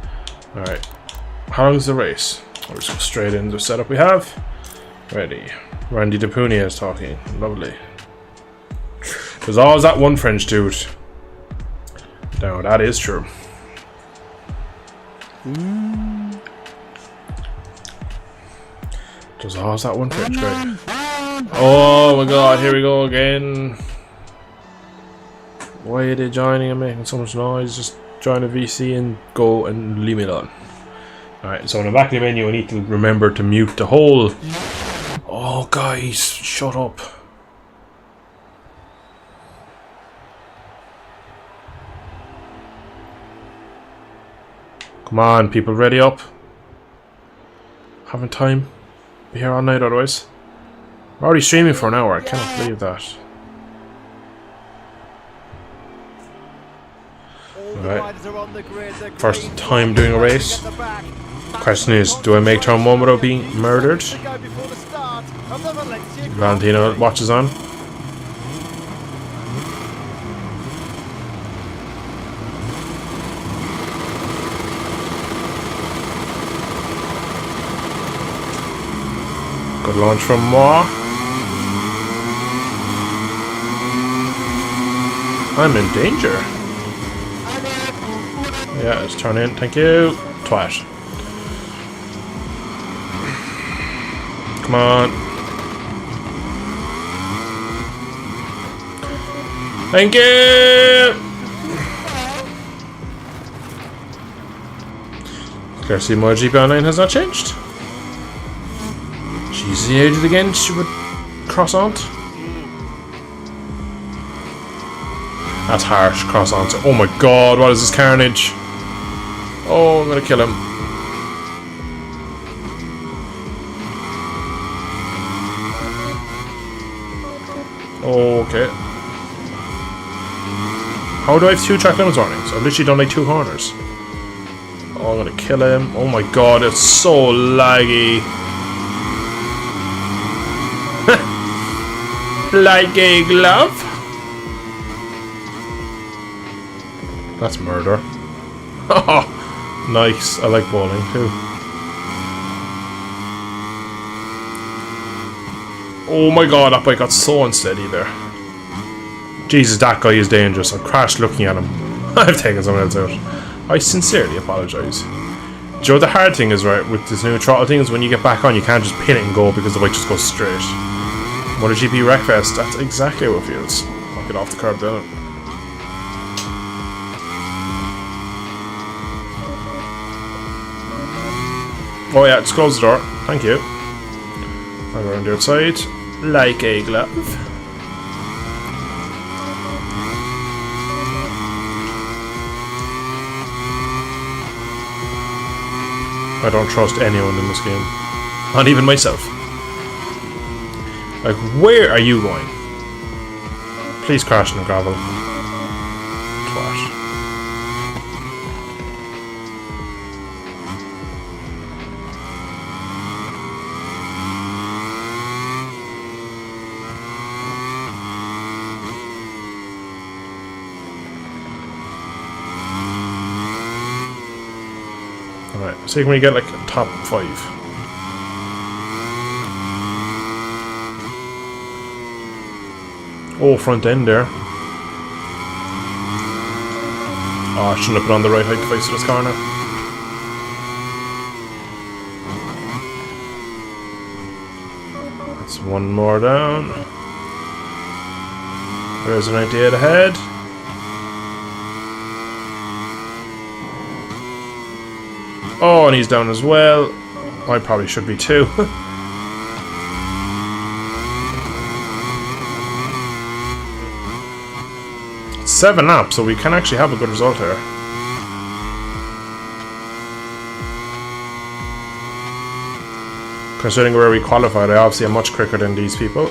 Alright. How long is the race? I'll just go straight into the setup we have. Ready. Randy DePunia is talking. Lovely. There's always that one French dude. No, that is true. There's always that one French guy. Oh my god, here we go again. Why are they joining and making so much noise? Just join a VC and go and leave me alone. Alright, so in the back of the menu I need to remember to mute the whole... Oh guys, shut up. Come on, people, ready up. Having time. Be here all night otherwise. We're already streaming for an hour, I cannot believe that. Right. First time doing a race. Question is, do I make turn one without being murdered? Valentino watches on. Good launch from moi. I'm in danger. Yeah, let's turn in. Thank you. Twat. Come on. Thank you. Scarcely Motogp Online has not changed. She's did it again, stupid croissant. That's harsh, croissant. Oh my god, what is this carnage? Oh, I'm gonna kill him. Okay. How do I have 2 track limits warnings? I've literally done like 2 corners. Oh, I'm gonna kill him. Oh my god, it's so laggy. Like a glove? That's murder. Nice. I like bowling too. Oh my god, that bike got so unsteady there. Jesus, that guy is dangerous. I crashed looking at him. I've taken someone else out. I sincerely apologise. Joe, the hard thing is, right, with this new throttle thing is when you get back on, you can't just pin it and go because the bike just goes straight. Motogp Wreckfest, that's exactly how it feels. I'll get off the curb then. Oh yeah, just close the door. Thank you. I'll go around the outside. Like a glove. I don't trust anyone in this game. Not even myself. Like, where are you going? Please crash in the gravel. Twat. Alright, see when we get like a top 5. Oh, front end there. Oh, I shouldn't have put on the right height device to this corner. That's one more down. There's a 98 ahead. Oh, and he's down as well. I probably should be too. 7 laps, so we can actually have a good result here. Considering where we qualified, I obviously am much quicker than these people.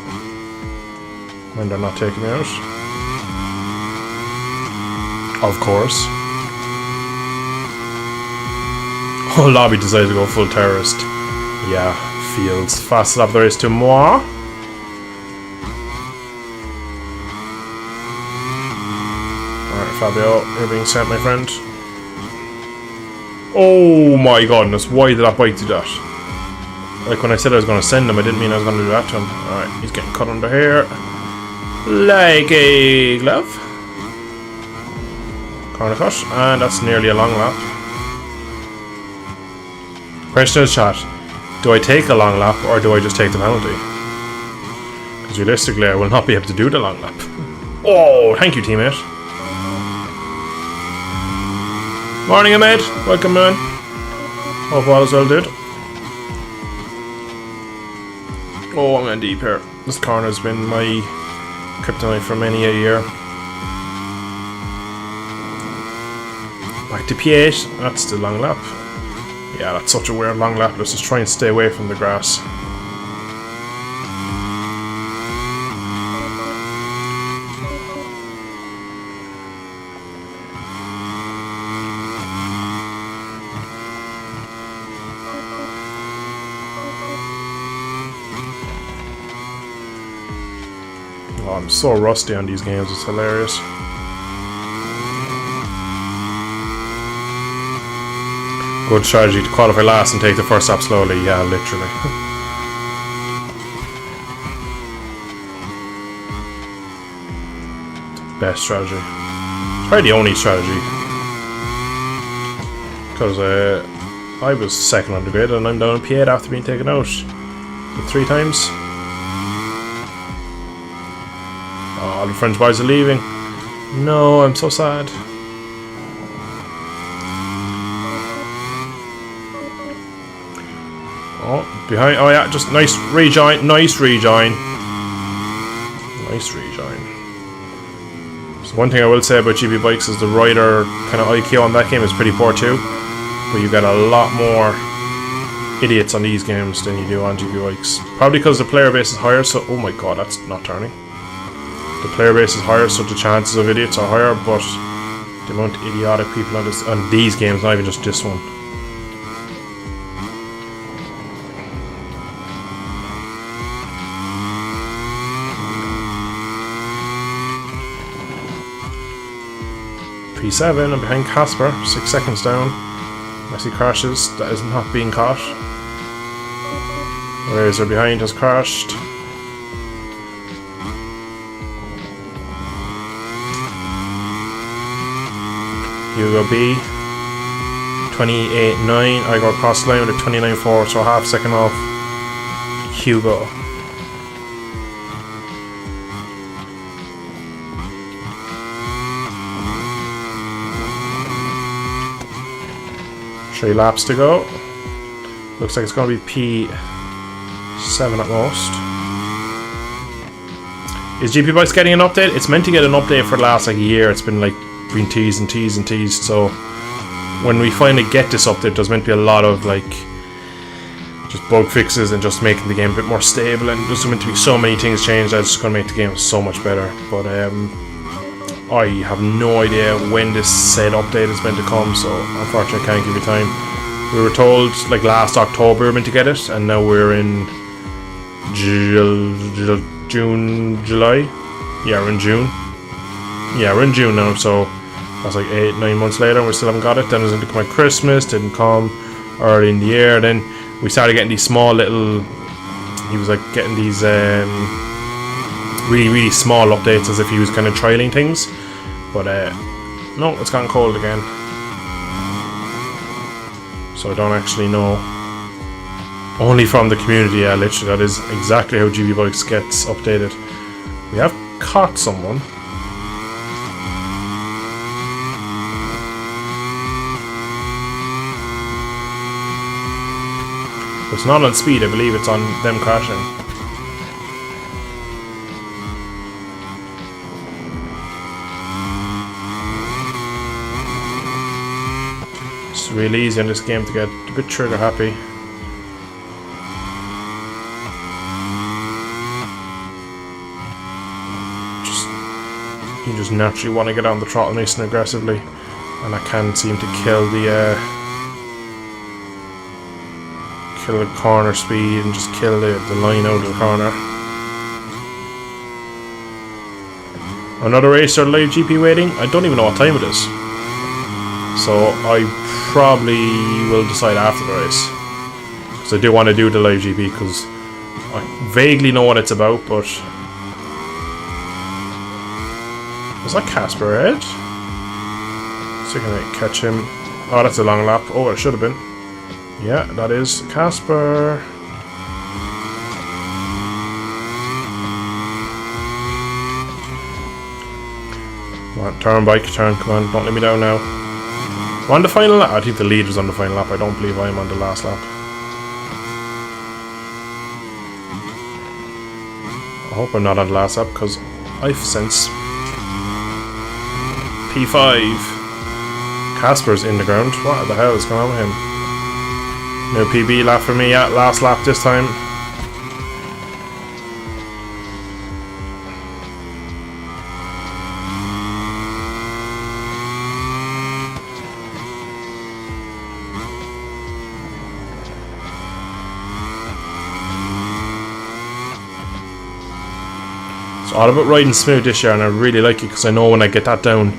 When they're not taking me out. Of course. Oh, Lobby decided to go full terrorist. Yeah, Fields. Fastest lap there is to moi. Fabio, you're being sent, my friend. Oh my goodness, why did that bike do that? Like when I said I was going to send him, I didn't mean I was going to do that to him. Alright, he's getting cut under here. Like a glove. Corner cut, and that's nearly a long lap. Question is, chat, do I take a long lap or do I just take the penalty? Because realistically I will not be able to do the long lap. Oh, thank you, teammate. Morning, Ahmed. Welcome, man. Hope all is well, dude. Oh, I'm going deep here. This corner has been my kryptonite for many a year. Back to P8. That's the long lap. Yeah, that's such a weird long lap. Let's just try and stay away from the grass. Oh, I'm so rusty on these games, it's hilarious. Good strategy to qualify last and take the first lap slowly, yeah, literally. best strategy. It's probably the only strategy. Because I was second on the grid and I'm down in P8 after being taken out 3 times. Oh, all the French boys are leaving. No, I'm so sad. Oh, behind. Oh yeah, just nice rejoin. Nice rejoin. Nice rejoin. So one thing I will say about GP bikes is the rider kind of IQ on that game is pretty poor too. But you get a lot more idiots on these games than you do on GP bikes. Probably because the player base is higher. So oh my god, that's not turning. The player base is higher, so the chances of idiots are higher. But the amount of idiotic people on these games, not even just this one. P7, I'm behind Casper, 6 seconds down. As he crashes, that is not being caught. Razor behind has crashed. Hugo B, 28.9. I go across the line with a 29.4, so half second off Hugo. Three laps to go. Looks like it's going to be P7 at most. Is GP Bikes getting an update? It's meant to get an update for the last like year. It's been like being teased and teased and teased. So when we finally get this update, there's meant to be a lot of like just bug fixes and just making the game a bit more stable. And there's meant to be so many things changed that's just going to make the game so much better. But I have no idea when this said update is meant to come, so unfortunately I can't give you time. We were told like last October we were meant to get it, and now we're in June, July? Yeah, we're in June. Yeah, we're in June now, so that's like 8-9 months later and we still haven't got it. Then it was going to come at Christmas, didn't come early in the year. Then we started getting these small little, he was like getting these really small updates as if he was kind of trialing things, but no, it's gone cold again, so I don't actually know. Only from the community, yeah, literally that is exactly how GB Bikes gets updated. We have caught someone. It's not on speed, I believe it's on them crashing. It's really easy in this game to get a bit trigger happy. You just naturally want to get on the throttle nice and aggressively, and I can't seem to kill the corner speed and just kill the line out of the corner. Another racer live GP waiting. I don't even know what time it is, so I probably will decide after the race, because I do want to do the live GP because I vaguely know what it's about. But was that Casper Ed? So can I catch him? Oh, that's a long lap. Oh, it should have been. Yeah, that is Casper. Come on, turn bike, turn, come on, don't let me down now. I'm on the final lap. I think the lead was on the final lap. I don't believe I am on the last lap. I hope I'm not on the last lap because I've since P5. Casper's in the ground. What the hell is going on with him? No PB lap for me at last lap this time. It's all about riding smooth this year, and I really like it because I know when I get that down,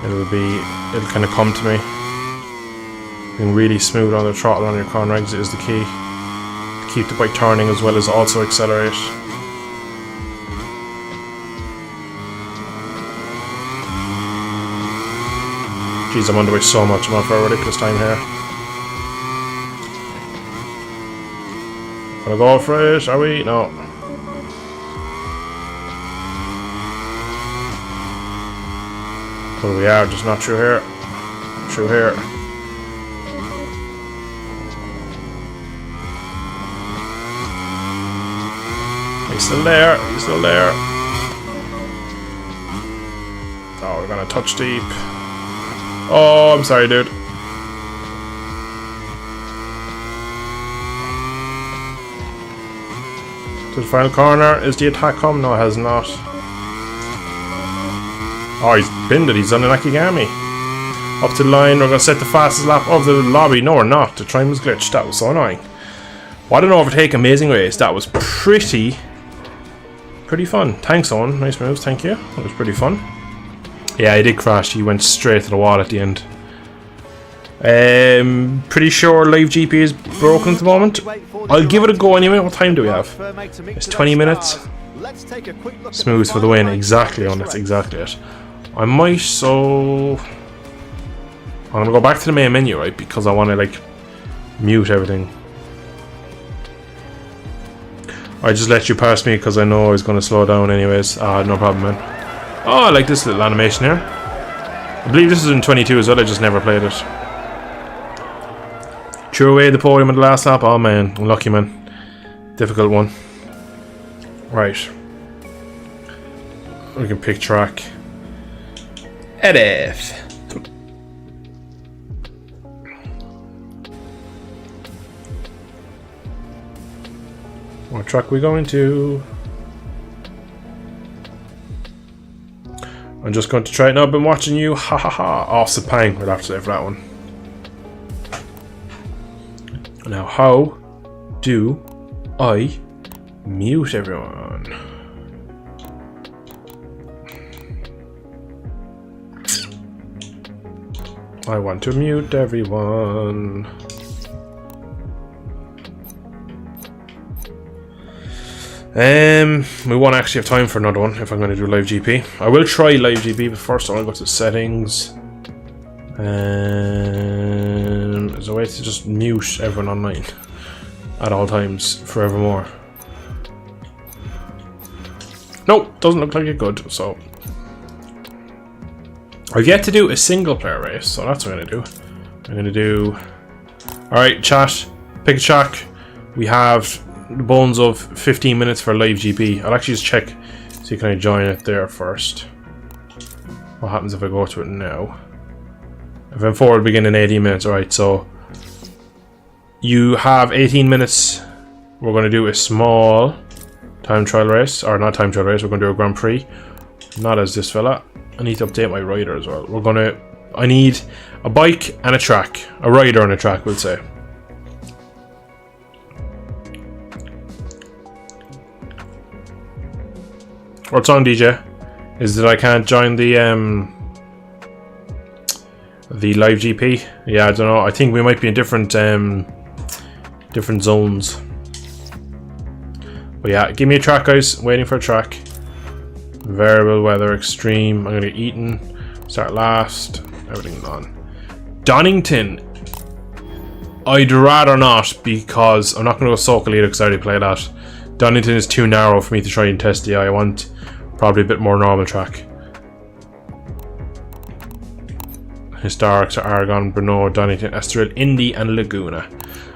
it'll kind of come to me. Being really smooth on the throttle on your corner exit is the key to keep the bike turning as well as also accelerate. Jeez, I'm under by so much. I'm on for a ridiculous time here. Gonna go for it, are we? No. Well, we are, just not through here. Through here. He's still there, he's still there. Oh, we're gonna touch deep. Oh, I'm sorry, dude. To the final corner. Is the attack come? No, it has not. Oh, he's pinned it. He's done an Akigami. Up to the line. We're going to set the fastest lap of the lobby. No, we're not. The train was glitched. That was so annoying. What an overtake. Amazing race. That was pretty fun. Thanks, Owen. Nice moves. Thank you. That was pretty fun. Yeah, he did crash. He went straight to the wall at the end. Pretty sure live GP is broken at the moment. I'll give it a go anyway. What time do we have? It's 20 minutes. Smooth for the win. Exactly, on that's exactly it. I might, so I'm gonna go back to the main menu, right? Because I want to like mute everything. I just let you pass me because I know I was gonna slow down anyways. No problem, man. Oh, I like this little animation here. I believe this is in 22 as well. I just never played it. Threw away the podium in the last lap. Oh man, unlucky, man. Difficult one. Right. We can pick track. Edit. What track we going to? I'm just going to try it now. I've been watching you. Ha ha ha. Off Sepang. We'll have to say for that one. Now, how do I mute everyone? I want to mute everyone. We won't actually have time for another one if I'm going to do live GP. I will try live GP, but first I'll go to settings. There's a way to just mute everyone online at all times forevermore. Nope, doesn't look like it could. So I've yet to do a single player race, so that's what I'm gonna do. I'm gonna do. Alright, chat, pick a track. We have the bones of 15 minutes for live GP. I'll actually just check, see can I join it there first. What happens if I go to it now? If I'm forward, begin in 18 minutes. Alright, so you have 18 minutes. We're going to do a small time trial race, or not time trial race, we're going to do a Grand Prix. Not as this fella. I need to update my rider as well. I need a bike and a track. A rider and a track, we'll say. What's on, DJ? Is that I can't join the live GP? Yeah, I don't know. I think we might be in different zones. But yeah, give me a track, guys. Waiting for a track. Variable weather extreme. I'm gonna get eaten. Start last. Everything on. Donington. I'd rather not, because I'm not gonna go Soca Leader because I already played that. Donington is too narrow for me to try and test the eye. I want probably a bit more normal track. Historics are Aragon, Brno, Donington, Estoril, Indy, and Laguna.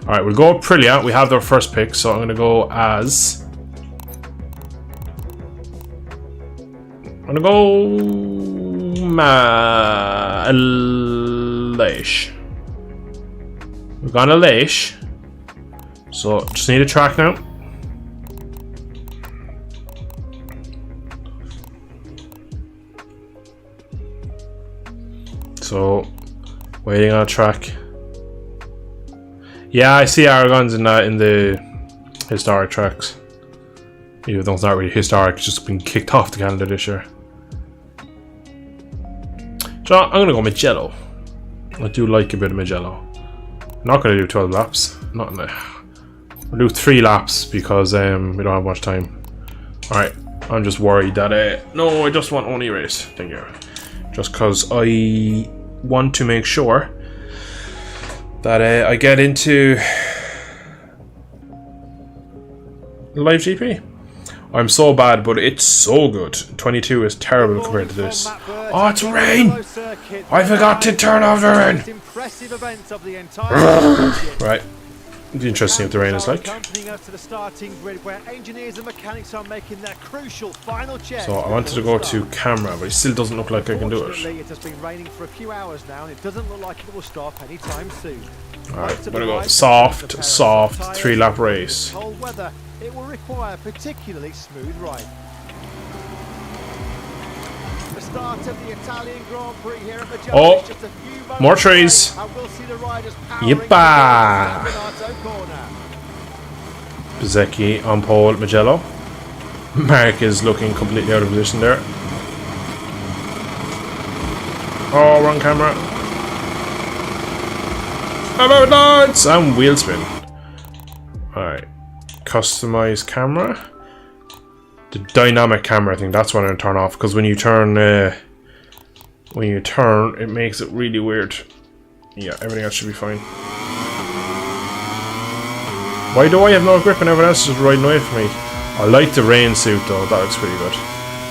Alright, we'll go Aprilia. We have their first pick, so I'm going to go as... I'm going to go... Leish. We're going to Leish. So, just need a track now. So, waiting on a track. Yeah, I see Aragons in the historic tracks. Even though it's not really historic, it's just been kicked off the calendar this year. So I'm gonna go Magello. I do like a bit of Magello. I'm not gonna do 12 laps. Not in the. I'll do 3 laps because we don't have much time. Alright, I'm just worried that no, I just want only race. Thank you. Just because I want to make sure that I get into Live GP. I'm so bad, but it's so good. 22 is terrible compared to this. Oh, it's rain! I forgot to turn off the rain! Right. It'd be interesting what the rain is like. So I wanted to go to camera, but it still doesn't look like I can do it. It has been raining for a few hours now, and it doesn't look like it will stop anytime soon. Alright, I'm gonna go soft, 3-lap race. Cold weather, it will require particularly smooth ride. The start of the Italian Grand Prix here at Motogp. Oh, more trees. Yippa! Bezecchi on pole, Mugello. Mark is looking completely out of position there. Oh, wrong camera. About lights and wheel spin. Alright. Customize camera. The dynamic camera, I think that's what I'm gonna turn off, because when you turn it makes it really weird. Yeah, everything else should be fine. Why do I have no grip and everyone else is just riding away from me? I like the rain suit though, that looks pretty good.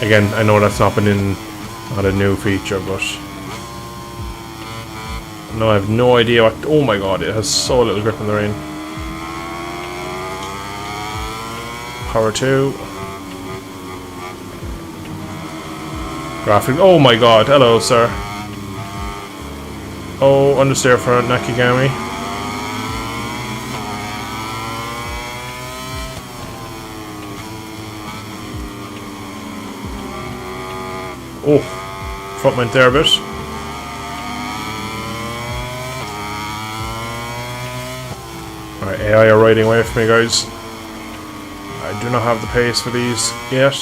Again, I know that's not been on a new feature, but no, I have no idea what. Oh my god, it has so little grip in the rain. Power 2. Graphic. Oh my god, hello, sir. Oh, understeer for Nakagami. Oh, front went there a bit. Alright, AI are riding away from me, guys. I do not have the pace for these yet.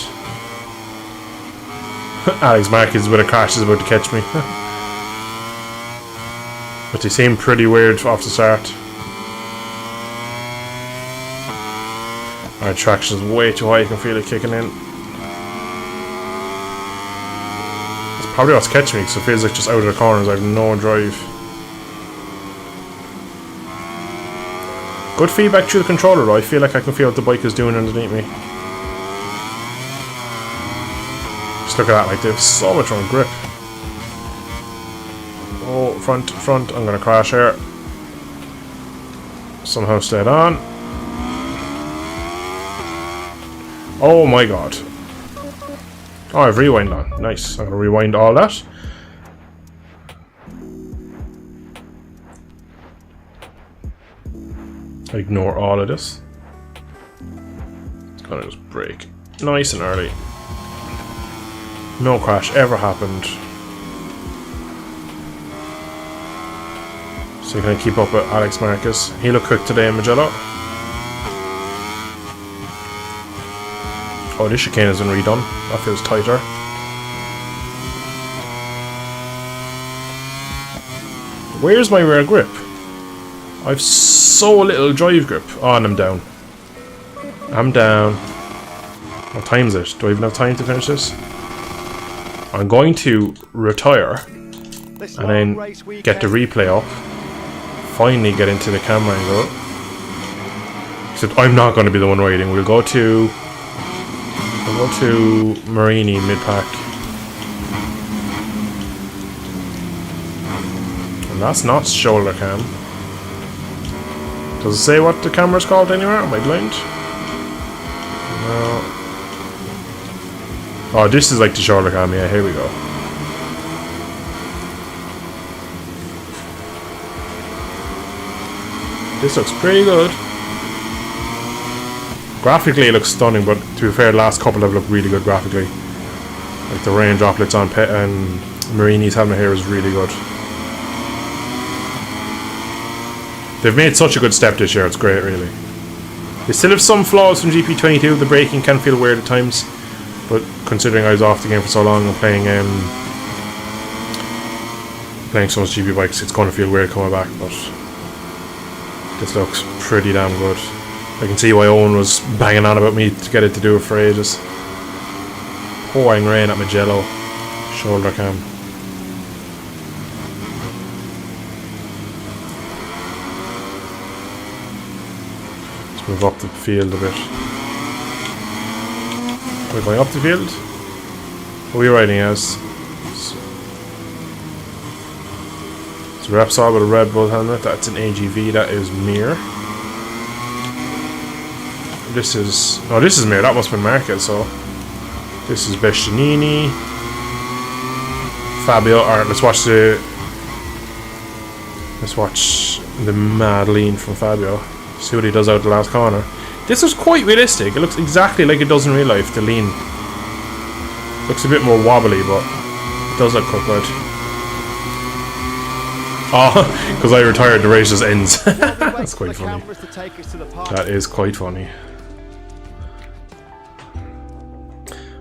Alex Marquez with a crash is about to catch me. But they seem pretty weird off the start. Alright, traction is way too high, I can feel it kicking in. It's probably what's catching me because it feels like just out of the corners, I have no drive. Good feedback through the controller though, I feel like I can feel what the bike is doing underneath me. Just look at that, like they have so much on grip. Oh, front, I'm gonna crash here. Somehow stayed on. Oh my god. Oh, I've rewind on. Nice. I'm gonna rewind all that. Ignore all of this. It's gonna just brake nice and early. No crash ever happened. So you're gonna keep up with Alex Marquez. He looked quick today in Mugello. Oh, this chicane has been redone. That feels tighter. Where's my rear grip? I've so little drive grip. Oh, and I'm down. I'm down. What time is it? Do I even have time to finish this? I'm going to retire and then get the replay up. Finally get into the camera angle. Except I'm not going to be the one riding. We'll go to Marini mid-pack. And that's not shoulder cam. Does it say what the camera's called anywhere? Am I blind? No. Oh, this is like the shoulder cam. Yeah, here we go. This looks pretty good. Graphically it looks stunning, but to be fair, the last couple have looked really good graphically. Like the rain droplets on and Marini's helmet here is really good. They've made such a good step this year, it's great really. They still have some flaws from GP22, the braking can feel weird at times, but considering I was off the game for so long and playing so much GP bikes, it's going to feel weird coming back, but this looks pretty damn good. I can see why Owen was banging on about me to get it to do it for ages. Pouring rain at Mugello. Shoulder cam. Let's move up the field a bit. We're going up the field? What are we riding as? It's Repsol with a Red Bull helmet. That's an AGV. That is Mir. This is... Oh, this is Mir. That must have been Marquez, so... This is Bestinini. Fabio. Alright, let's watch the... Let's watch the mad lean from Fabio. See what he does out the last corner. This is quite realistic. It looks exactly like it does in real life, the lean. Looks a bit more wobbly, but it does look quite good. Oh, because I retired, the race just ends. That's quite funny. That is quite funny.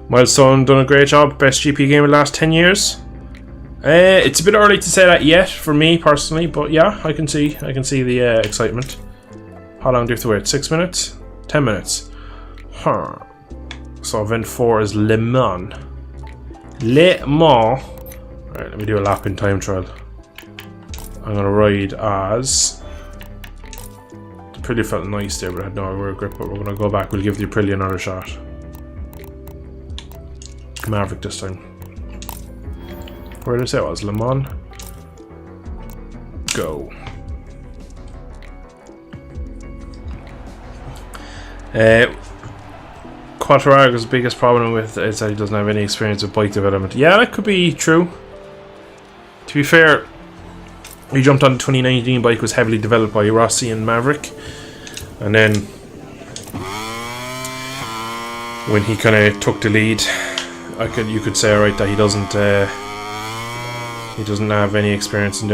Milestone done a great job. Best GP game of the last 10 years. It's a bit early to say that yet for me personally, but yeah, I can see the excitement. How long do you have to wait? 6 minutes? 10 minutes. Huh. So event 4 is Le Mans. Le Mans. Alright, let me do a lap in time trial. I'm gonna ride as... The Aprilia felt nice there, but I had no rear grip, but we're gonna go back. We'll give the Aprilia another shot. Maverick this time. Where did I say it was? Le Mans? Go. Quattarara's biggest problem with is that he doesn't have any experience with bike development. Yeah, that could be true. To be fair, he jumped on the 2019 bike, was heavily developed by Rossi and Maverick, and then when he kind of took the lead, you could say alright that he doesn't have any experience in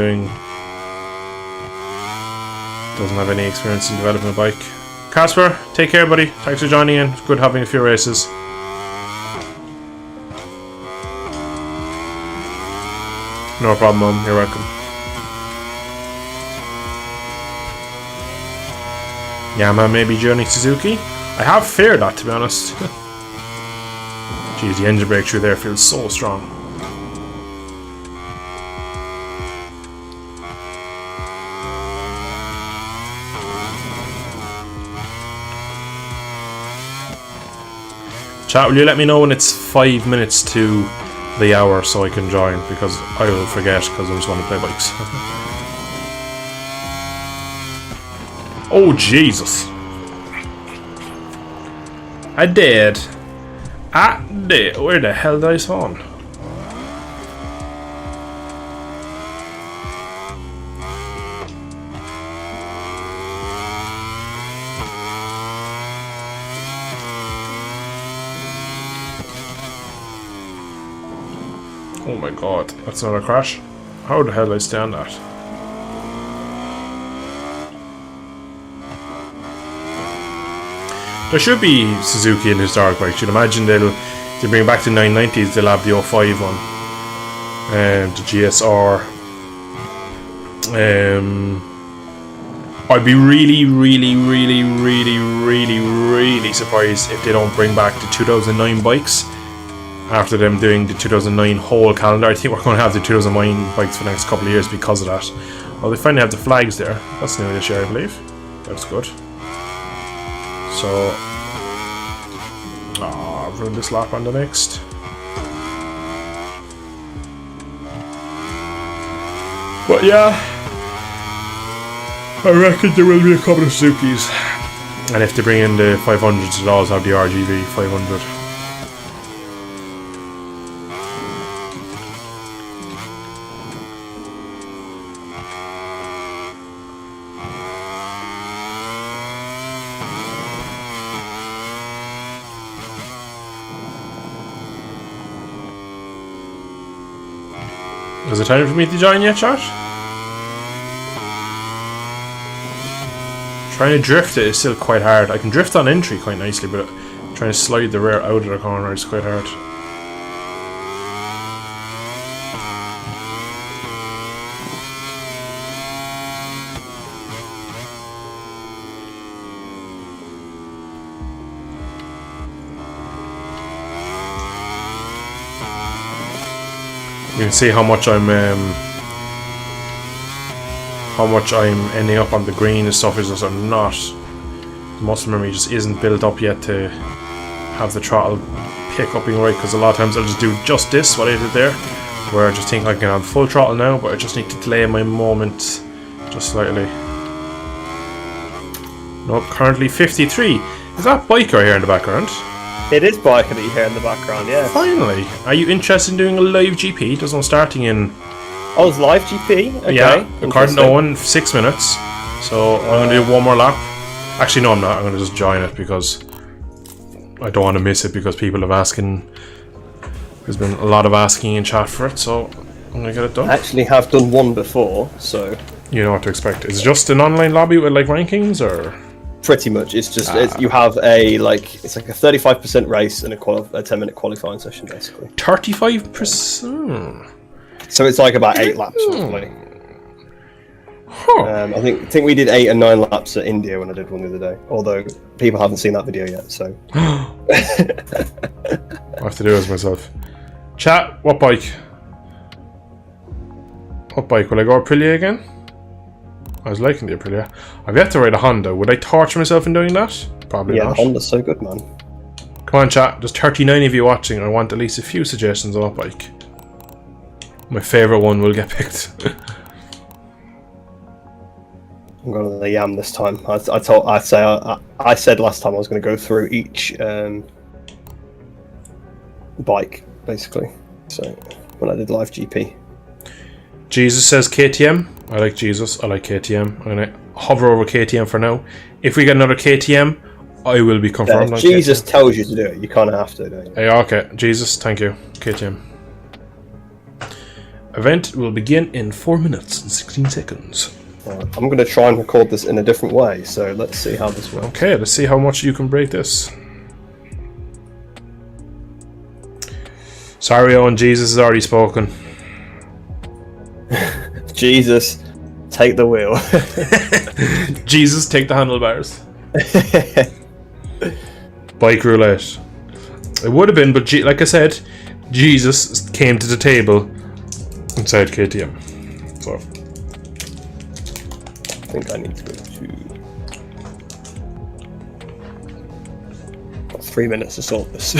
developing a bike. Casper, take care, buddy. Thanks for joining in. It's good having a few races. No problem, Mum. You're welcome. Yamaha maybe joining Suzuki? I have feared that, to be honest. Jeez, the engine brake through there feels so strong. Chat, will you let me know when it's 5 minutes to the hour so I can join, because I will forget because I just want to play bikes. Oh Jesus! I did. Where the hell did I spawn? Oh my god, that's not a crash. How the hell did I stand that? There should be Suzuki in historic bikes. You'd imagine they'll bring back the 990s, they'll have the 05 one. The GSR. I'd be really surprised if they don't bring back the 2009 bikes after them doing the 2009 whole calendar. I think we're going to have the 2009 bikes for the next couple of years because of that. Well, they finally have the flags there. That's new this year, I believe. That's good. So, I've ruined this lap on the next. But yeah, I reckon there will be a couple of Suzukis. And if they bring in the 500s, they'll always have the RGV 500. Is it time for me to join yet, chat? Trying to drift it is still quite hard. I can drift on entry quite nicely, but trying to slide the rear out of the corner is quite hard. You can see how much I'm ending up on the green and stuff is just I'm not muscle memory just isn't built up yet to have the throttle pick up being right, because a lot of times I'll just do just this, what I did there, where I just think I can have full throttle now, but I just need to delay my moment just slightly. Nope, currently 53. Is that biker here in the background? It is biker that you hear in the background, yeah. Finally! Are you interested in doing a live GP? There's one starting in... Oh, it's live GP? Okay. Yeah, according to Owen, 6 minutes. So I'm going to do one more lap. Actually, no, I'm not. I'm going to just join it because I don't want to miss it, because people have asking. There's been a lot of asking in chat for it, so I'm going to get it done. I actually have done one before, so... You know what to expect. Is it just an online lobby with like rankings, or...? Pretty much. It's just you have a it's like a 35% race and a 10-minute qualifying session, basically. 35%? So it's like about 8 laps, roughly. Huh. I think we did 8 and 9 laps at India when I did one the other day. Although people haven't seen that video yet, so. I have to do this myself. Chat, what bike? What bike? Will I go Aprilia again? I was liking the Aprilia. I've yet to ride a Honda. Would I torture myself in doing that? Probably yeah, not. the Honda's so good, man. Come on, chat. There's 39 of you watching. I want at least a few suggestions on what bike. My favourite one will get picked. I'm going to the Yam this time. I said last time I was going to go through each bike, basically. So when I did live GP. Jesus says KTM. I like Jesus. I like KTM. I'm going to hover over KTM for now. If we get another KTM, I will be confirmed on Jesus KTM. tells you to do it. You kind of have to, don't you? Yeah, okay. Jesus, thank you. KTM. Event will begin in 4 minutes and 16 seconds. Right, I'm going to try and record this in a different way, so let's see how this works. Okay, let's see how much you can break this. Sorry, Owen, Jesus has already spoken. Jesus, take the wheel. Jesus, take the handlebars. Bike roulette. It would have been, but like I said, Jesus came to the table inside KTM. So I think I need to go to 3 minutes to sort this.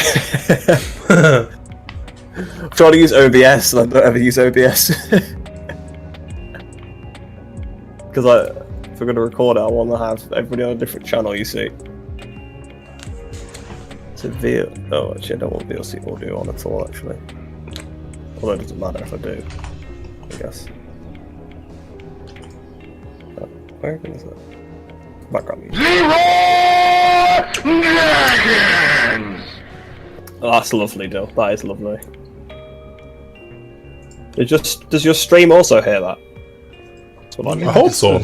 I'm trying to use OBS and I don't ever use OBS. Because if we're going to record it, I want to have everybody on a different channel, you see. So oh, actually I don't want VLC audio on at all, actually. Although it doesn't matter if I do, I guess. Where is that? Background music. Oh, that's lovely, Dill. That is lovely. Does your stream also hear that? That's what I mean. I hope so.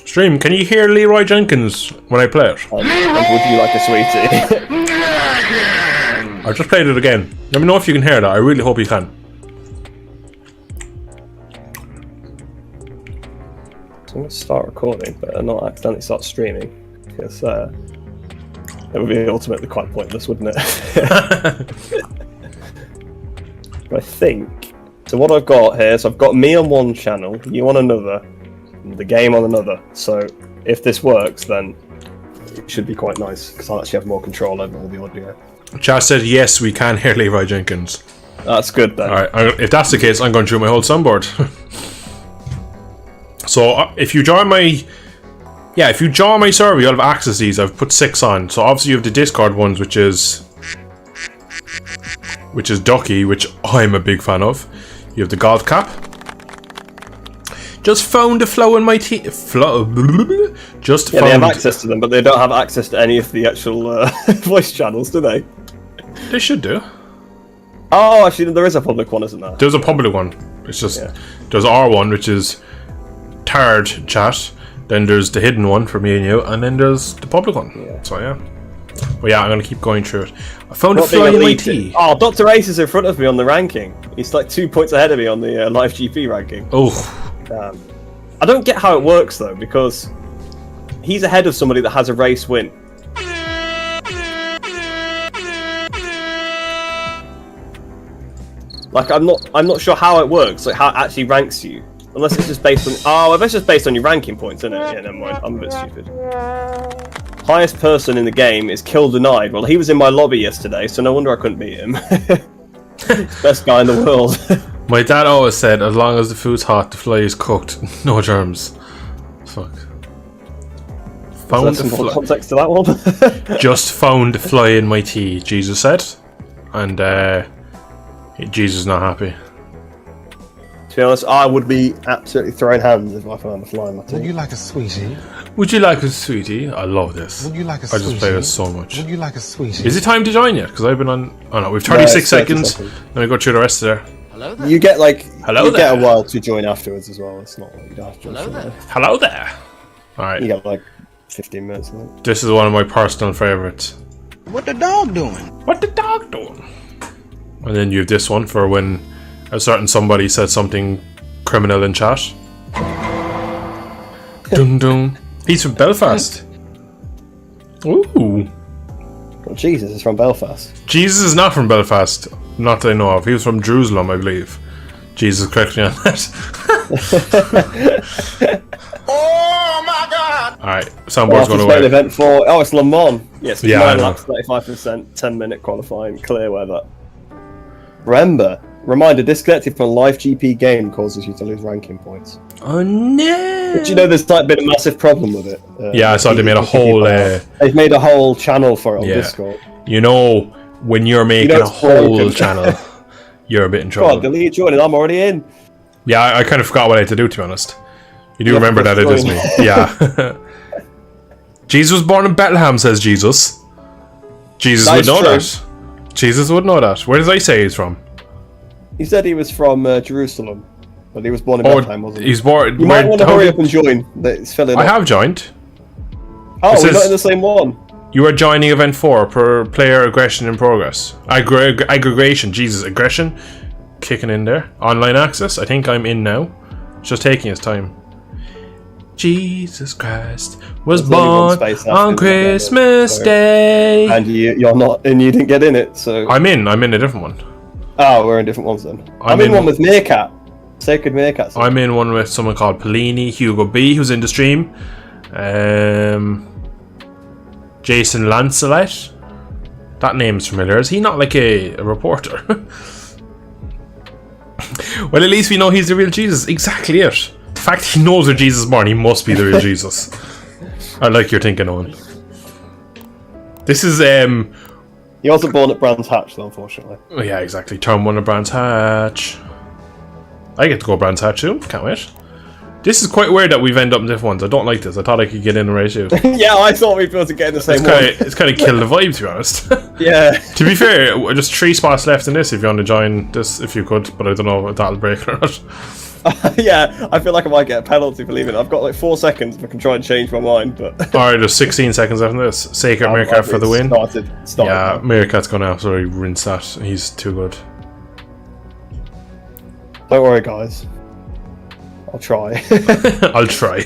Stream, can you hear Leroy Jenkins when I play it? And would you like a sweetie? I just played it again. Let me know if you can hear that. I really hope you can. So I'm going to start recording, but not accidentally start streaming. Because it would be ultimately quite pointless, wouldn't it? But I think... So what I've got here, so I've got me on one channel, you on another, and the game on another. So if this works, then it should be quite nice, because I'll actually have more control over all the audio. Chad said, yes, we can hear Leroy Jenkins. That's good then. Alright, if that's the case, I'm going through my whole soundboard. So if you join my... Yeah, if you join my server, you'll have access to these. I've put 6 on. So obviously you have the Discord ones, which is Ducky, which I'm a big fan of. You have the golf cap. Just found a flow in my Just Yeah, found... they have access to them, but they don't have access to any of the actual voice channels, do they? They should do. Oh, actually, there is a public one, isn't there? There's a public one. It's just... There's our one, which is Tard Chat. Then there's the hidden one for me and you. And then there's the public one. Yeah. So, yeah. But yeah, I'm going to keep going through it. I found a fly in my tea. Oh, Dr. Ace is in front of me on the ranking. He's like 2 points ahead of me on the live GP ranking. Oh. I don't get how it works though, because he's ahead of somebody that has a race win. Like I'm not sure how it works, like how it actually ranks you. Unless it's just based on... Oh, if it's just based on your ranking points, isn't it? Yeah, never mind. I'm a bit stupid. Highest person in the game is Kill Denied. Well, he was in my lobby yesterday, so no wonder I couldn't beat him. Best guy in the world. My dad always said, as long as the food's hot, the fly is cooked. No germs. Fuck. Found Some more context to that one. Just found a fly in my tea, Jesus said. And Jesus is not happy. To be honest, I would be absolutely throwing hands if I found a fly in my tea. Would you like a sweetie? Would you like a sweetie? I love this. Would you like a I sweetie? just play this so much. Would you like a sweetie? Is it time to join yet? Because I've been on... Oh no, we've 36 No, it's 30 seconds. seconds. Let me go through the rest of there. Hello there. You get like... Hello you there. get a while to join afterwards as well. It's not like you don't have to join Hello straight there. away. Hello there. Alright. You get like 15 minutes, I think. This is one of my personal favourites. What the dog doing? What the dog doing? And then you have this one for when a certain somebody said something criminal in chat. Dun dun. He's from Belfast. Ooh. Well, Jesus is from Belfast. Jesus is not from Belfast. Not that I know of. He was from Jerusalem, I believe. Jesus, correct me on that. Oh my God! Alright, soundboard's going Main away. event for... Oh, it's Le Mans. Yes, Yeah, I 9 know. laps, 35%, 10-minute qualifying, clear weather. Remember, reminder, disconnected from a live GP game causes you to lose ranking points. Oh no! Did you know there's like been a massive problem with it? Yeah, I saw they made a whole... They've made a whole channel for it on yeah. Discord. You know, when you're making know a it's whole broken. channel, you're a bit in Come on, trouble. delete joining, I'm already in. Yeah, I kind of forgot what I had to do, to be honest. You do Yeah, remember that it is me. join. Yeah. Jesus was born in Bethlehem, says Jesus. Jesus That would is know true. that. Jesus would know that. Where does I say he's from? He said he was from Jerusalem, but he was born in Oh, Bethlehem, wasn't he? he's born... You might want to how hurry did- up and join. It's filling I up. have joined. Oh, it we're says- not in the same one. You are joining event 4 per player aggression in progress. Aggregation, Jesus, aggression. Kicking in there. Online access, I think I'm in now. It's just taking its time. Jesus Christ was There's only one born space after on the Christmas so- Day. And you're not, and you didn't get in it, so... I'm in a different one. Oh, we're in different ones then. I'm I'm in in- one with Meerkat. Sacred Meerkat. I'm in one with someone called Pellini, Hugo B, who's in the stream. Jason Lancelot. That name's familiar. Is he not like a reporter? Well, at least we know he's the real Jesus. Exactly it. The fact he knows where Jesus is born, he must be the real Jesus. I like your thinking, Owen. This is He wasn't born at Brands Hatch, though, unfortunately. oh yeah, exactly. Turn 1 of Brands Hatch. I get to go Brands Hatch soon. Can't wait. This is quite weird that we've ended up in different ones. I don't like this. I thought I could get in the right too. Yeah, I thought we'd be able to get in the same It's kind of kill the vibe, to be honest. one. Yeah. To be fair, just 3 spots left in this if you want to join this, if you could, but I don't know if that'll break or not. Yeah, I feel like I might get a penalty for leaving. I've got like 4 seconds if I can try and change my mind, but... Alright, there's 16 seconds left in this. Sacred Meerkat for the win. Started Yeah, now. Meerkat's gonna absolutely rinse that. He's too good. Don't worry, guys. I'll try. I'll try.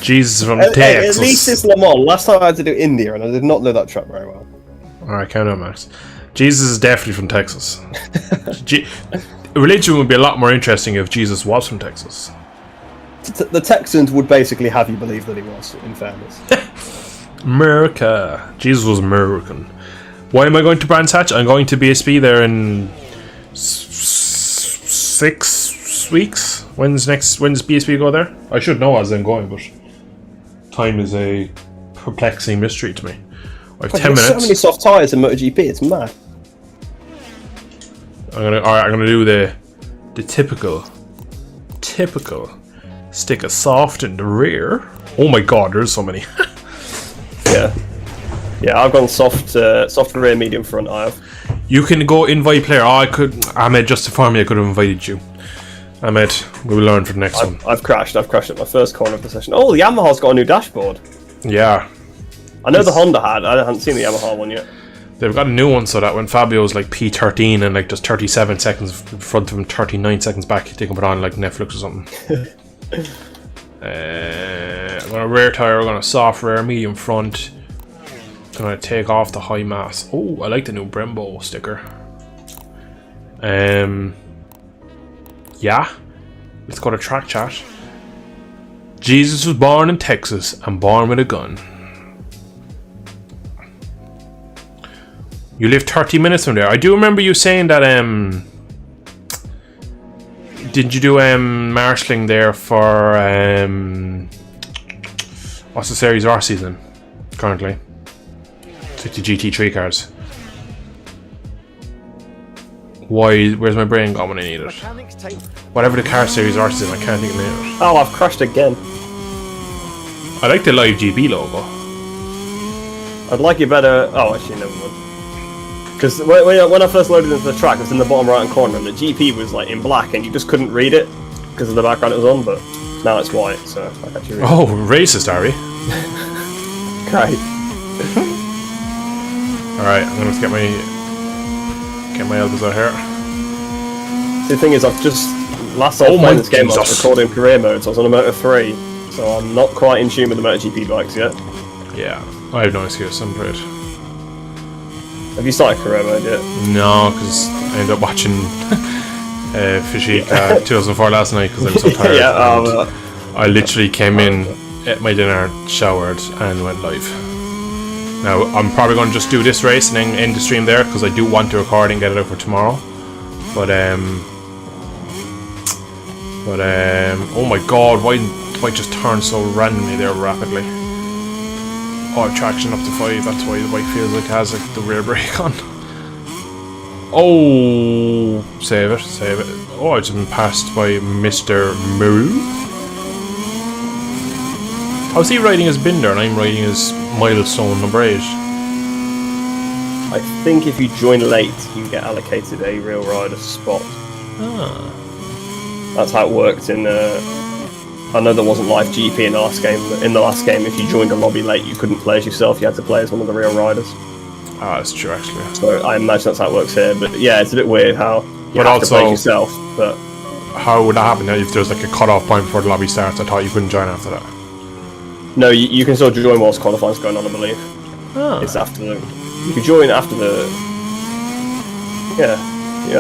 Jesus from At Texas. least it's Le Mans. Last time I had to do India, and I did not know that track very well. Alright, count on, Max. Jesus is definitely from Texas. Religion would be a lot more interesting if Jesus was from Texas. The Texans would basically have you believe that he was, in fairness. America. Jesus was American. Why am I going to Brands Hatch? I'm going to BSB there in 6 weeks. When's BSB go there? I should know as I'm going, but time is a perplexing mystery to me. I have 10 There's minutes. so many soft tyres in MotoGP, it's mad. I'm gonna do the typical stick a soft in the rear. Oh my god, there's so many. Yeah, I've gone soft rear, medium front. I have. You can go invite player. Oh, Ahmed, just to inform me, I could have invited you. Ahmed, we will learn for the next one. I've crashed at my first corner of the session. Oh, the Yamaha's got a new dashboard. Yeah, I know the Honda had. I haven't seen the Yamaha one yet. they've got a new one so that when Fabio's like P13 and like just 37 seconds in front of him, 39 seconds back, they can put on like Netflix or something. I'm gonna rear tire. I'm gonna soft rear, medium front. Gonna take off the high mass. Oh, I like the new Brembo sticker. Yeah. Let's go to track chat. Jesus was born in Texas and born with a gun. You live 30 minutes from there. I do remember you saying that. Did you do marshalling there for what's the Series R season currently? It's like the GT3 cars. Why? Where's my brain gone when I need it? Whatever the car series R season, I can't think of the name of it. Oh, I've crashed again. I like the live GB logo. I'd like you better. Oh, actually, never mind. Because when I first loaded into the track, it was in the bottom right hand corner, and the GP was like in black, and you just couldn't read it because of the background it was on. But now it's white, so I can actually read Oh, racist, are we? it. Great. All right, I'm gonna get my elbows out here. The thing is, I've just last time I played this game, I was recording career mode, so I was on a Moto 3, so I'm not quite in tune with the MotoGP bikes yet. Yeah, I have no excuse. I'm afraid. Have you started career mode yet? No, because I ended up watching Fishy 2004 last night because I was so tired. Yeah, I literally came in, ate my dinner, showered, and went live. Now, I'm probably going to just do this race and then end the stream there because I do want to record and get it out for tomorrow. But oh my god, why did I just turn so randomly there rapidly? Oh, I have traction up to 5, that's why the bike feels like it has like the rear brake on. Oh, save it. Oh, I've just been passed by Mr. Moo. How's he riding his Binder and I'm riding his milestone number 8? I think if you join late, you get allocated a real rider spot. Ah. That's how it worked in. I know there wasn't live GP in the last game. But in the last game, if you joined a lobby late, you couldn't play as yourself. You had to play as one of the real riders. Ah, that's true actually. So I imagine that's how it works here. But yeah, it's a bit weird how you have to play as yourself. But how would that happen if there was like a cut-off point before the lobby starts? I thought you couldn't join after that. no, you can still join whilst qualifying's going on, I believe. Oh. It's after the. You can join after the. Yeah, I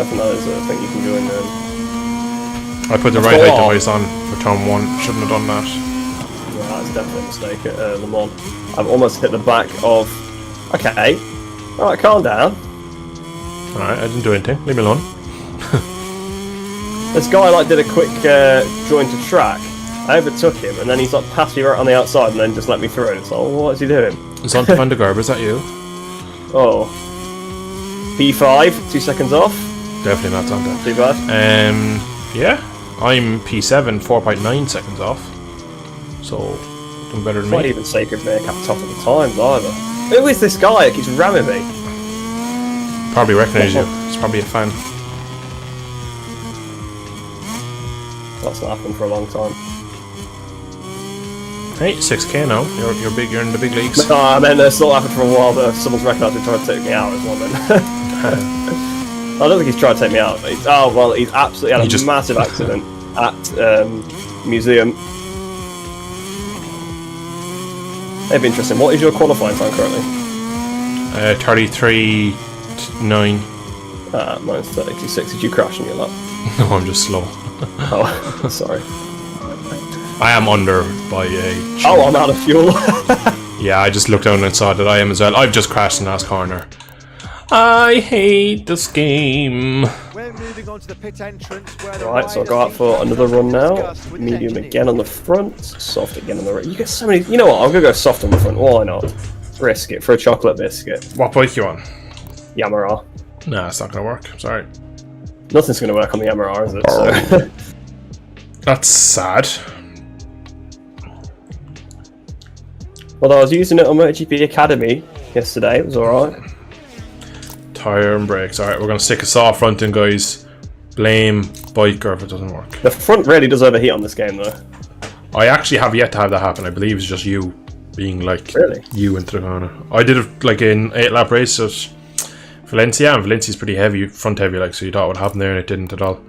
think that is a thing you can join then. I put the right height device on for turn 1. Shouldn't have done that. Yeah, that's definitely a mistake at Le Mans. I've almost hit the back of. Okay. Alright, calm down. Alright, I didn't do anything. Leave me alone. This guy like did a quick join to track. I overtook him, and then he's like passed me right on the outside, and then just let me through. And it's like, what is he doing? Zonta van der Garber, is that you? Oh. P5, 2 seconds off. Definitely not Zonta. Too bad. Yeah. I'm P7, 4.9 seconds off. So, doing better than It's not me. even Sacred Make up top of the times either. Who is this guy that keeps ramming me? Probably recognise you. It's probably a fan. That's not happened for a long time. Hey, 6k now. You're big. You're in the big leagues. No, I mean, it's not happened for a while, but someone's recognised me trying to take me out as well, then. I don't think he's trying to take me out. But he's absolutely had a massive accident at museum. That'd be interesting. What is your qualifying time currently? 33.9. Mine's 32.6. Did you crash on your lap? No, I'm just slow. Oh, sorry. I am under by a. Oh, I'm out of fuel. Yeah, I just looked down and saw that I am as well. I've just crashed in last corner. I hate this game. We're moving on to the pit entrance where the Right, so I'll go out for another run now. Medium again on the front, soft again on the right. You get so many. You know what? I'm gonna go soft on the front. Why not? Risk it for a chocolate biscuit. What bike you on? Yamaha. Nah, it's not gonna work. I'm sorry. Nothing's gonna work on the Yamaha, is it? So. That's sad. Although I was using it on MotoGP Academy yesterday, it was alright. Tyre and brakes. Alright, we're going to stick a soft front in, guys. Blame biker if it doesn't work. The front really does overheat on this game, though. I actually have yet to have that happen. I believe it's just you being like you into the corner. I did it like in 8-lap race at Valencia, and Valencia's pretty heavy, front heavy, like, so you thought it would happen there and it didn't at all.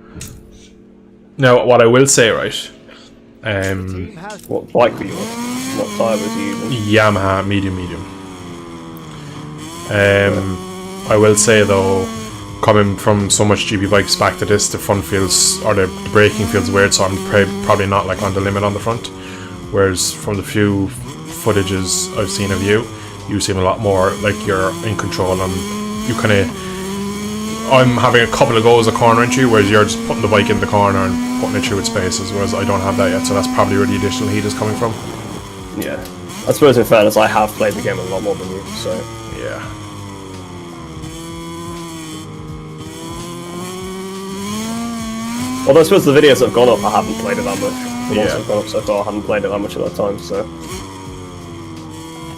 Now, what I will say, right? What bike were you on? What tyre was you using? Yamaha medium. I will say though, coming from so much GP bikes back to this, the front feels, or the braking feels weird, so I'm probably not like on the limit on the front. Whereas from the few footages I've seen of you, you seem a lot more like you're in control, and you kind of, I'm having a couple of goes at corner entry, whereas you're just putting the bike in the corner and putting it through its spaces, whereas I don't have that yet, so that's probably where the additional heat is coming from. Yeah. I suppose in fairness, I have played the game a lot more than you, so... Yeah. Although I suppose the videos that have gone up, I haven't played it that much. The ones Yeah. that have gone up so far, I haven't played it that much at that time, so...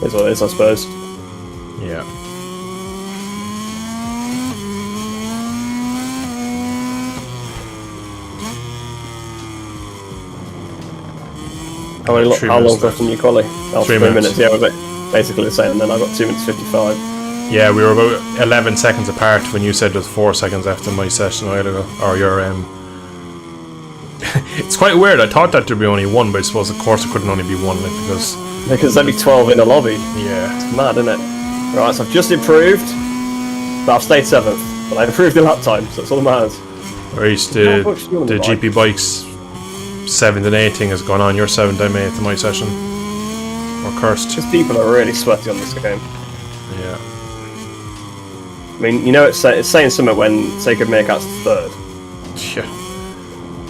Is what it is, I suppose. Yeah. How long 3 left minutes in your quali? Oh, 3 3 minutes. minutes, yeah, we're basically the same, and then I got 2 minutes 55. Yeah, we were about 11 seconds apart when you said there's 4 seconds after my session a while ago, or your It's quite weird. I thought that there'd be only one, but I suppose of course it couldn't only be one, like, because Because there's only 12 in the lobby. yeah, It's mad, isn't it? Right, so I've just improved, but I've stayed 7th. But I improved in lap time, so that's all that matters. or at least the How much do you want to buy? GP bikes 7th and 8th thing has gone on. You're 7th, I'm 8th in my session. Or cursed. Because people are really sweaty on this game. Yeah. I mean, you know, it's saying something when Sacred Meerkat's 3rd. Yeah.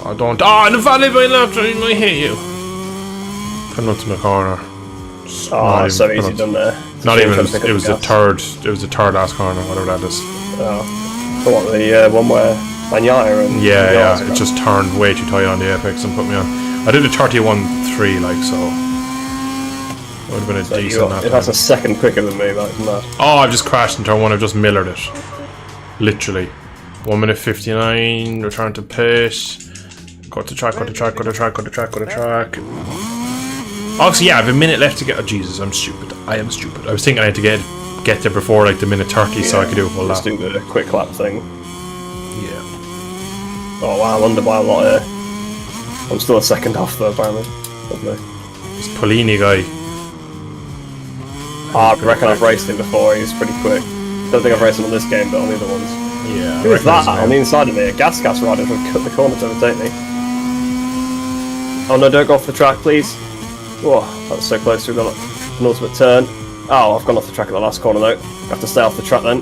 I don't. Oh, the valley by left, I hit you. Putting up to my corner. Oh, it's so even- easy done there. It's a Not shame even. trying to pick up It was the gas. third. It was the third last corner, whatever that is. Oh. The what, the one where Banyaya and... Yeah, Yars yeah. are It just turned way too tight on the apex and put me on. I did a 31.3, like, so. Would have been a So decent lap. that's a second quicker than me, like, mad. Oh, I've just crashed in turn 1. I've just millered it. Literally. 1 minute 59. Return to pace. Go to track. Go to track. Go to track. Go to track. Go to track. Obviously, yeah. I have a minute left to get. Oh, Jesus, I'm stupid. I am stupid. I was thinking I had to get there before like the minute 30, so I could do a full lap. Just do the quick clap thing. Yeah. Oh wow, I'm under by a lot here. I'm still a second off though, apparently. Lovely. This Polini guy. I reckon I've raced him before, he's pretty quick. Don't think I've raced him on this game, but on the other ones. Yeah. Who is that on the inside of me? A gas rider from cut the corner to overtake me. Oh no, don't go off the track, please. Whoa, that was so close to an ultimate turn. Oh, I've gone off the track at the last corner though. I have to stay off the track then.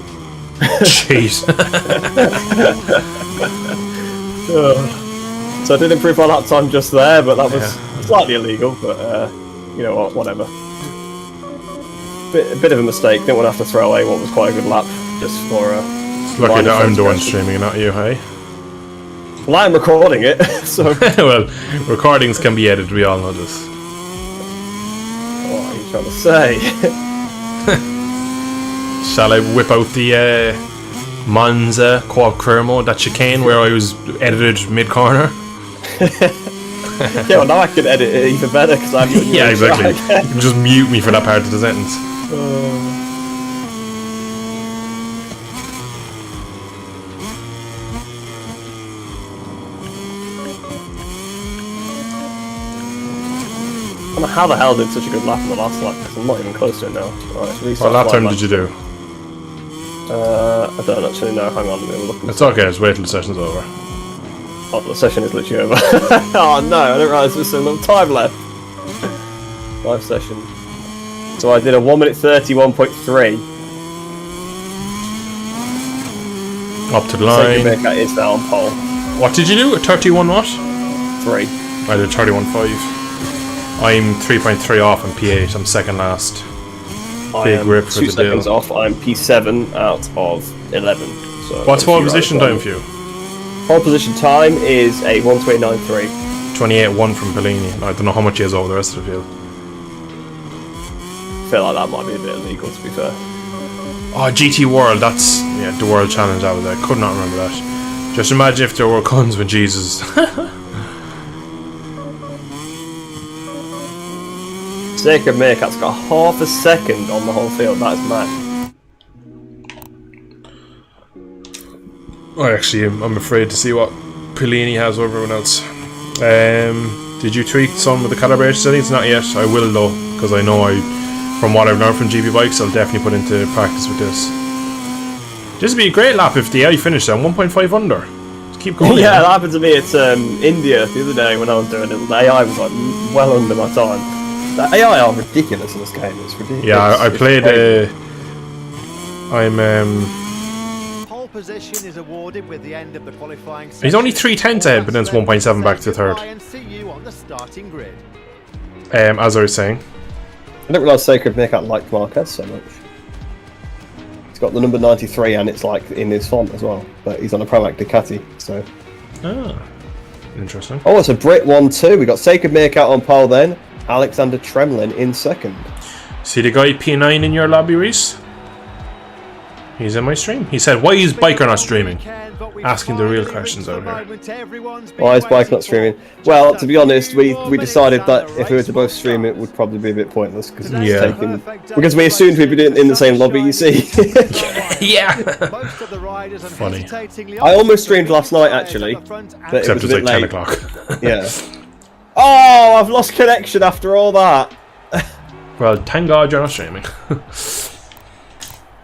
Jeez. So I did improve my lap time just there, but that was slightly illegal, but you know what, whatever. A bit of a mistake, didn't want to have to throw away what was quite a good lap, just for... It's lucky that I'm the one streaming, not you, hey? Well, I'm recording it, so... Well, recordings can be edited, we all know this. What are you trying to say? Shall I whip out the Monza Quad Career mode, that chicane where I was edited mid-corner? Yeah, well now I can edit it even better, because I'm... Yeah, exactly. You can just mute me for that part of the sentence. I don't know how the hell I did such a good lap in the last lap, because I'm not even close to it now. Right, What lap time did you do? I don't actually know, hang on, we'll look. It's okay, just wait till the session's over. Oh, the session is literally over. Oh no, I didn't realise there was so little time left. Live session. So I did a 1 minute 31.3. Up to the Sacred line. Meerkat is now on pole. What did you do? A 31 what? 3. I did 31.5. I'm 3.3 off on P8, I'm second last. I Big am rip for 2 the seconds deal. off. I'm P7 out of 11. So What's a pole few position riders time on. for you? Pole position time is a 1:29.3. 28.1 from Bellini. I don't know how much he has over the rest of the field. I feel like that might be a bit illegal, to be fair. Oh, GT World, that's the World Challenge I was at. Could not remember that. Just imagine if there were guns with Jesus. Sacred Meerkat's got half a second on the whole field. That is mad. I'm afraid to see what Pellini has over everyone else. Did you tweak some of the calibration settings? Not yet. I will though, because I know from what I've learned from GP bikes, I'll definitely put into practice with this. This would be a great lap if the AI finished on 1.5 under. Just keep going. Yeah, that happened to me at India the other day when I was doing it. The AI was like well under my time. The AI are ridiculous in this game. It's ridiculous. Yeah, I played. Pole position is awarded with the end of the qualifying He's only 3 tenths ahead, but then it's 1.7 back to third. And see you on the starting grid. As I was saying. I didn't realise Sacred Meerkat liked Marquez so much. He's got the number 93 and it's like in his font as well. But he's on a Pramac Ducati, so. Ah, interesting. Oh, it's a Brit 1-2. We got Sacred Meerkat on pole then. Alexander Tremlin in second. See the guy P9 in your lobby, Reese? He's in my stream. He said, why is Biker not streaming? Asking the real questions out here. Why is Bike not streaming? Well, to be honest, we decided that if we were to both stream it would probably be a bit pointless because because we assumed we'd be doing it in the same lobby, you see. Yeah. Funny. I almost streamed last night actually, but Except it was a bit like 10 late. o'clock. Yeah. Oh, I've lost connection after all that. Well, thank God you're not streaming.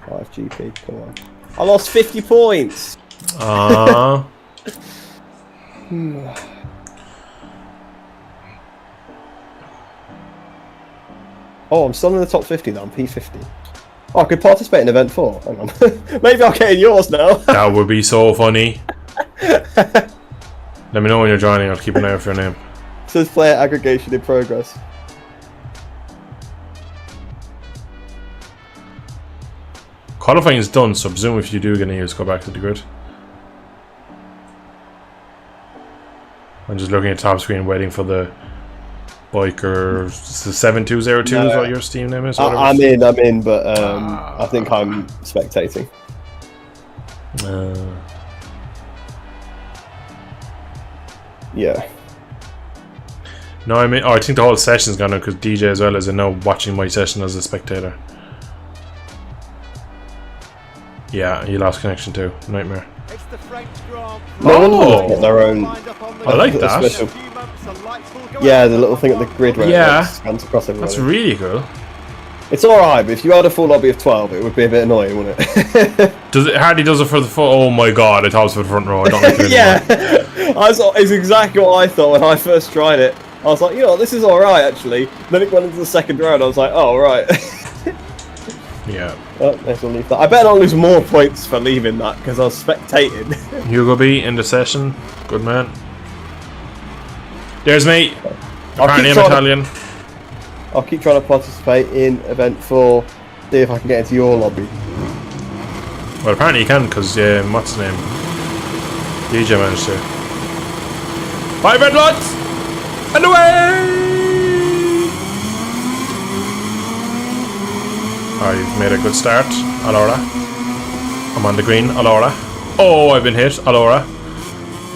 5GP, come on. I lost 50 points. Ah. Oh, I'm still in the top 50 though. I'm P50. Oh, I could participate in event 4. Hang on. Maybe I'll get in yours now. That would be so funny. Let me know when you're joining. I'll keep an eye out for your name. It says player aggregation in progress. Qualifying is done, so I presume if you do get news, go back to the grid. I'm just looking at top screen, waiting for the biker. It's the 7202 is what your Steam name is. I'm in, but I think I'm spectating. Yeah. No, I mean, I think the whole session's gone now because DJ as well is now watching my session as a spectator. Yeah, you lost connection too. Nightmare. It's the French Grand Prix. No one get their own. I like that. Special. Yeah, the little thing at the grid where it scans across everywhere. That's really cool. It's alright, but if you had a full lobby of 12, it would be a bit annoying, wouldn't it? Does it? Hardly does it for the oh my god! I thought it was for the front row. I don't like it yeah, it's exactly what I thought when I first tried it. I was like, you know, this is alright actually. Then it went into the second round. I was like, oh right. Yeah. Oh, nice to leave that. I better not lose more points for leaving that because I was spectating. Hugo B in the session. Good man. There's me. Apparently I'm Italian. I'll keep trying to participate in event 4. See if I can get into your lobby. Well, apparently you can because what's the name? DJ managed to. 5 red lights and away. Oh, you've made a good start, Alora. I'm on the green, Alora. Oh, I've been hit, Alora.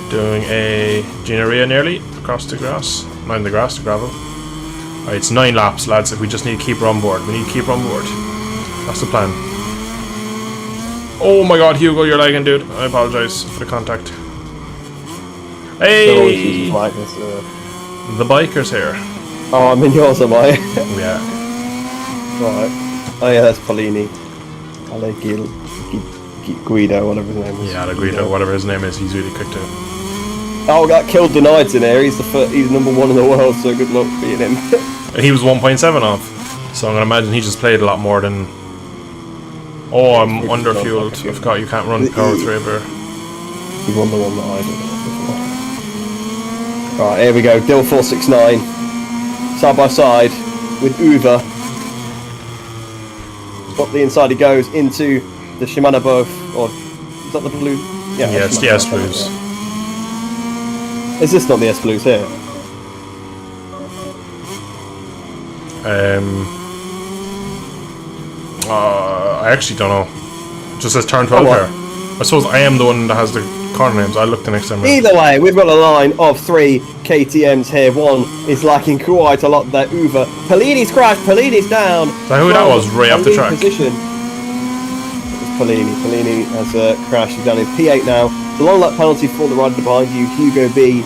Doing a Ginaria nearly across the grass. Not in the grass, the gravel. Alright, it's 9 laps, lads. If we just need to keep her on board. We need to keep her on board. That's the plan. Oh my god, Hugo, you're lagging, dude. I apologise for the contact. Hey! The biker's here. Oh, I'm in yours, am I? Yeah. Right. Oh yeah, that's Polini. I like Guido, whatever his name is. Yeah, Guido, whatever his name is, he's really quick too. Oh, got killed denied's in here. He's number 1 in the world, so good luck beating him. And he was 1.7 off, so I'm gonna imagine he just played a lot more than. Oh, I'm underfueled. I forgot you can't run power 3 over. He won the one that I did. Right, here we go. Dill 469, side by side with Uva. Up the inside he goes into the Shimano Both, or is that the blue? Yeah, it's the S Blues. Is this not the S Blues here? I actually don't know. It just says turn 12 here. I suppose I am the one that has the corner names. I'll look the next time. Either way, we've got a line of 3 KTMs here. One is lacking quite a lot there. Uva. Polini's crashed. Polini's down. So who that was right off the track? Position. It was Polini. Polini has crashed. He's down in P8 now. The long lap penalty for the rider behind you. Hugo B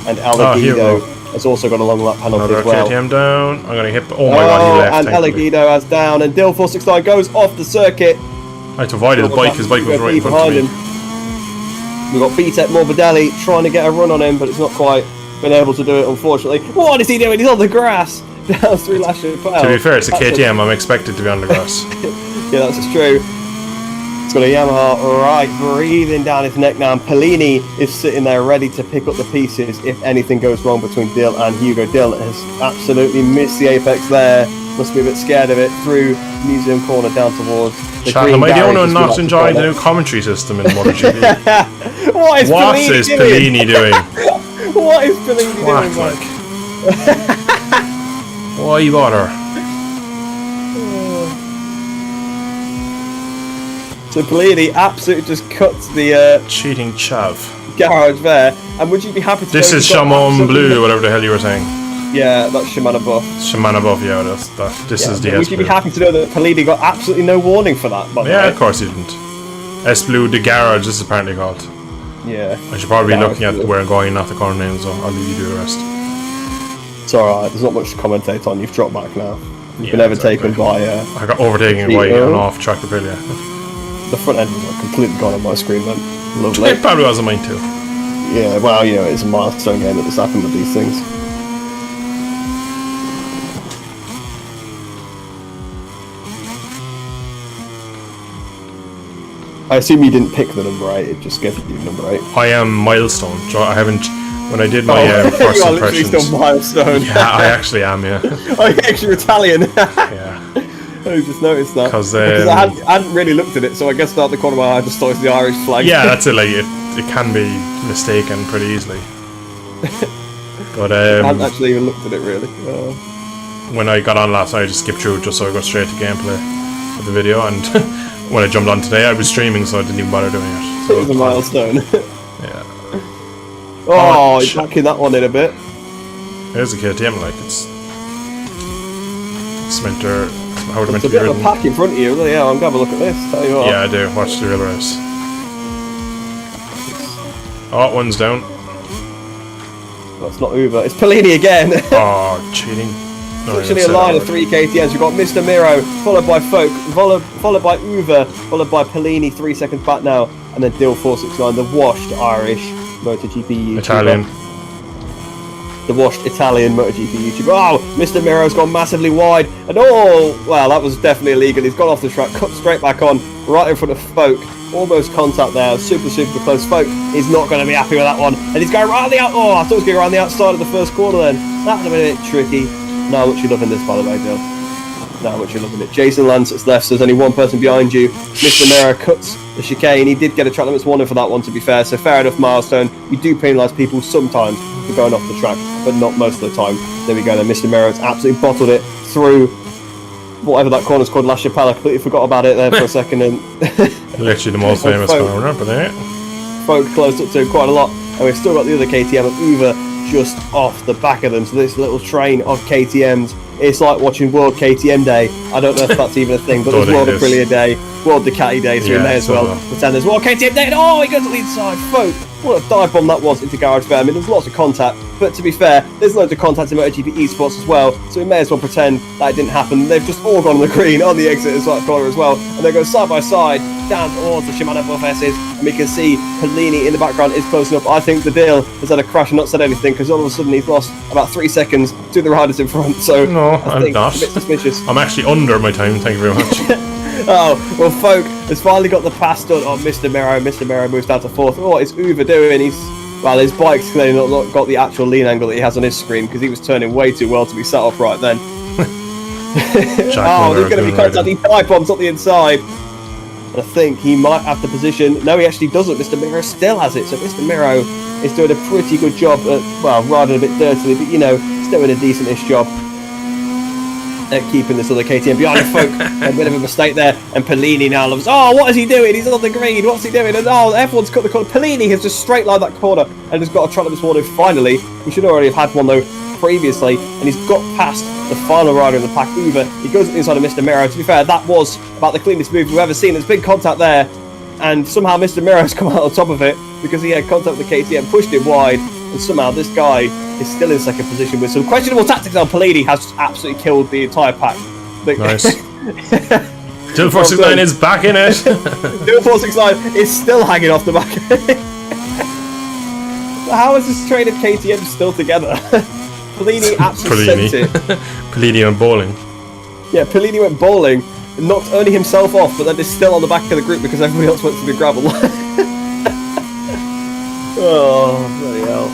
and Alaguido has also got a long lap penalty Another as well. KTM down. I'm going to hit. Oh my god, he left. And Alaguido has down. And Dill 469 goes off the circuit. I had to avoid his bike. His bike was right in front of me. We've got BTEC Morbidelli trying to get a run on him, but it's not quite been able to do it, unfortunately. What is he doing? He's on the grass. Down through Lachapelle. To be fair, it's a KTM. I'm expected to be on the grass. Yeah, that's true. It's got a Yamaha right breathing down his neck now, and Pellini is sitting there ready to pick up the pieces if anything goes wrong between Dill and Hugo. Dill has absolutely missed the apex there. Must be a bit scared of it. Through Museum Corner down towards the Chat, am I the garage, only one as we not like to enjoying call the it. new commentary system in MotoGP? What is Pellini doing? What is Pellini What, doing, like? man? Why bother? So Pellini absolutely just cuts the Cheating chav. garage there. And would you be happy to This know is you've got Chamon absolutely- Blue, whatever the hell you were saying. Yeah, that's Shimano buff. Shimano above, yeah, this is the Would S you Blue. be happy to know that Pellini got absolutely no warning for that, by the Yeah, way? of course he didn't. S Blue, the garage, this is apparently called. Yeah. I should probably be Garage looking at Blue. where I'm going, not the corner names, so I'll leave you to do the rest. It's alright, there's not much to commentate on. You've dropped back now. You've been Yeah, overtaken by I got overtaken by Theo. an off-track Aprilia. the front end was like completely gone on my screen then. Lovely. It probably wasn't mine too. Yeah, well, you know, it's a milestone game that just happen with these things. I assume you didn't pick the number 8, it just gave you number 8. I am milestone. So I haven't. When I did my first you are literally impressions. still milestone. Yeah, I actually am. Yeah. Oh, you're actually Italian. Yeah. I just noticed that. 'Cause, Because I hadn't really looked at it, so I guess out the corner of my eye I just thought it was the Irish flag. Yeah, that's it. Like it can be mistaken pretty easily. But I hadn't actually even looked at it really. when I got on last night, I just skipped through it just so I got straight to gameplay of the video. And when I jumped on today, I was streaming, so I didn't even bother doing it. It was a milestone. Yeah. Oh, shit. you're backing that one in a bit. There's a KTM, like it's meant to. How would it meant It's to a be bit of a ridden? pack in front of you. Yeah, I'm going to have a look at this. Tell you what. Yeah, I do. Watch the real race. Oh, one's down. That's not Uber. It's Pellini again. Oh, cheating. No, Literally a line of 3 KTMs. We've got Mr. Miro, followed by Folk, followed by Uber, followed by Pellini 3 seconds back now, and then Dill 469, the washed Irish MotoGP YouTuber. Italian. The washed Italian MotoGP YouTuber. Oh, Mr. Miro's gone massively wide, and oh, well, that was definitely illegal. He's gone off the track, cut straight back on, right in front of Folk. Almost contact there, super close. Folk is not going to be happy with that one, and he's going around the out. Oh, I thought he was going around the outside of the first corner then. That would have been a bit tricky. Now, much you loving this, by the way, Dill. Now, much you loving it. Jason Lancett's left, so there's only one person behind you. Mr. Miro cuts the chicane. He did get a track limits warning for that one, to be fair, so fair enough milestone. You do penalise people sometimes for going off the track, but not most of the time. There we go then. Mr. Miro's absolutely bottled it through whatever that corner's called, Lachapelle. I completely forgot about it there for a second. And Literally the most famous corner, but there. Folk closed up to him quite a lot, and we've still got the other KTM of Uber just off the back of them. So this little train of KTMs, it's like watching World KTM Day. I don't know if that's even a thing, but there's World Aprilia Day, World Ducati Day, so in there as well. Pretend there's World KTM Day, and oh, he goes to the inside. Folk, what a dive bomb that was into Garage Fair. I mean, there's lots of contact, but to be fair, there's loads of contact in MotoGP esports as well, so we may as well pretend that it didn't happen. They've just all gone on the green on the exit as well, corner as well, and they go side by side down towards the Shimano Buff S's, and we can see Pellini in the background is close enough. I think the Dill has had a crash and not said anything, because all of a sudden he's lost about 3 seconds to the riders in front, so No, I I'm think not. it's a bit suspicious. I'm actually under my time, thank you very much. Oh, well, Folk has finally got the pass done on Mr. Miro. Mr. Miro moves down to 4th. What is Uber doing? His bike's clearly not got the actual lean angle that he has on his screen, because he was turning way too well to be sat upright then. Oh, there's going to be contacting pipe bombs on the inside. And I think he might have the position. No, he actually doesn't. Mr. Miro still has it. So Mr. Miro is doing a pretty good job at, well, riding a bit dirtily, but, you know, still doing a decentish job at keeping this other KTM behind him. Folk. A bit of a mistake there. And Pellini now loves, oh, what is he doing? He's on the green. What's he doing? And oh, everyone's cut the corner. Pellini has just straight lined that corner and has got a track limits warning finally. He should already have had one, though, previously, and he's got past the final rider in the pack, Uber. He goes inside of Mr. Miro. To be fair, that was about the cleanest move we've ever seen. There's big contact there, and somehow Mr. Miro's come out on top of it because he had contact with the KTM, pushed it wide, and somehow this guy is still in second position with some questionable tactics on. Pellini has just absolutely killed the entire pack. Nice. Still 469 is back in it. Still 469 is still hanging off the back. How is this train of KTM still together? Pellini absolutely sent it. Pellini went bowling. Yeah, Pellini went bowling, knocked only himself off, but then is still on the back of the group because everybody else went to the gravel. Oh, bloody hell.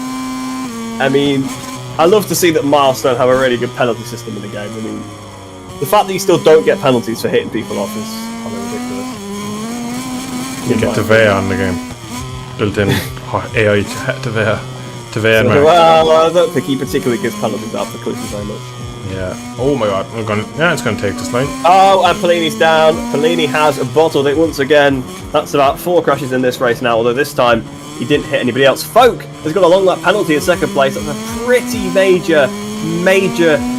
I mean, I love to see that Milestone have a really good penalty system in the game. I mean, the fact that you still don't get penalties for hitting people off is kind of ridiculous. You get Tevea on the game. Built-in AI Tevea and Mark. Well, I don't think he particularly gives penalties out for collisions very much. Yeah. Oh my god. It's going to take this line. Oh, and Pellini's down. Pellini has bottled it once again. That's about 4 crashes in this race now, although this time he didn't hit anybody else. Folk has got a long lap penalty in second place. That's a pretty major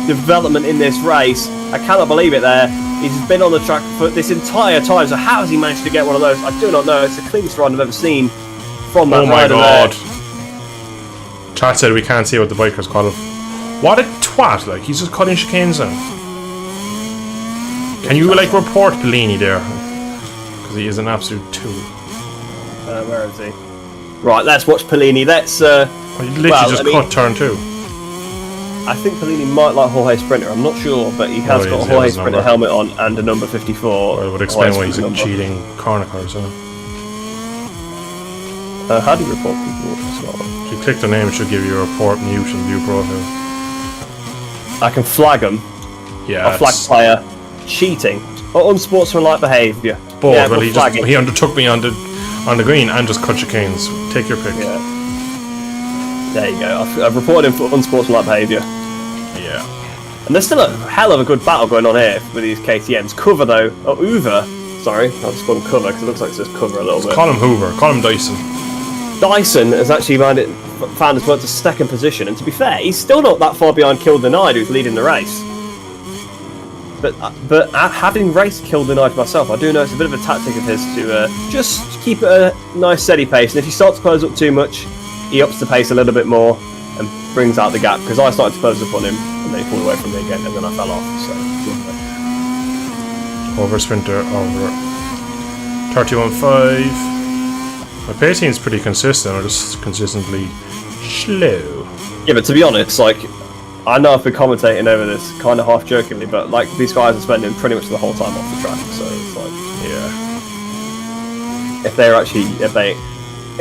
development in this race. I cannot believe it there. He's been on the track for this entire time, so how has he managed to get one of those? I do not know. It's the cleanest run I've ever seen from that rider there. Oh my god. Chat said we can't see what the bikers call him. What a twat, like, he's just cutting chicanes down. Can you, like, report Pellini there? Because he is an absolute tool. Where is he? Right, let's watch Pellini. Let's, he literally cut turn 2. I think Pellini might like Jorge Sprinter, I'm not sure, but he has got a Jorge Sprinter helmet on and a number 54. Well, it would explain why he's a cheating corner cars, huh? How do you report people as well? If you click the name, it should give you a report, mute, and view profile. I can flag them. Yeah. I flag player cheating or unsportsmanlike behaviour. Both. Yeah, well, he undertook me on the green and just cut chicanes. Take your pick. Yeah. There you go. I've reported him for unsportsmanlike behaviour. Yeah. And there's still a hell of a good battle going on here with these KTMs. Cover though, or Hoover. Sorry, I'll just call him Cover because it looks like it says Cover a little bit. Call him Hoover. Call him Dyson. Dyson has actually found his way to second position, and to be fair, he's still not that far behind Kill Denied, who's leading the race. But having raced Kill Denied myself, I do know it's a bit of a tactic of his to just keep a nice steady pace, and if he starts to close up too much, he ups the pace a little bit more and brings out the gap, because I started to close up on him, and then he pulled away from me again, and then I fell off, so... Over Sprinter, over 31.5. My pace seems pretty consistent, or just consistently slow. Yeah, but to be honest, like, I know I've been commentating over this kind of half jokingly, but like these guys are spending pretty much the whole time off the track, so it's like, yeah. If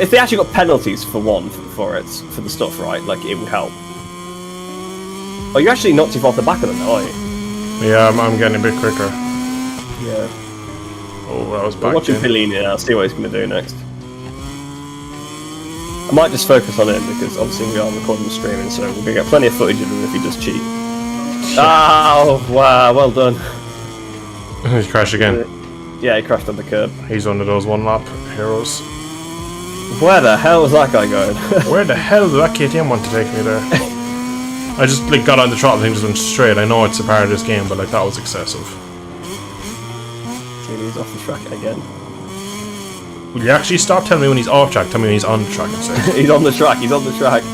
they actually got penalties for the stuff, right? Like it would help. Oh, you're actually not too far off the back of them, now, are you? Yeah, I'm getting a bit quicker. Yeah. Oh, that was back. I'm watching Pellini now. See what he's going to do next. I might just focus on him because obviously we are recording and streaming, so we're going to get plenty of footage of him if he does cheat. Oh, wow, well done. He crashed again. Yeah, he crashed on the curb. He's one of those one-lap heroes. Where the hell was that guy going? Where the hell did that KTM want to take me there? I just like got on the throttle and just went straight. I know it's a part of this game, but like that was excessive. He's off the track again. Will you actually stop telling me when he's off track? Tell me when he's on the track instead. He's on the track, he's on the track. I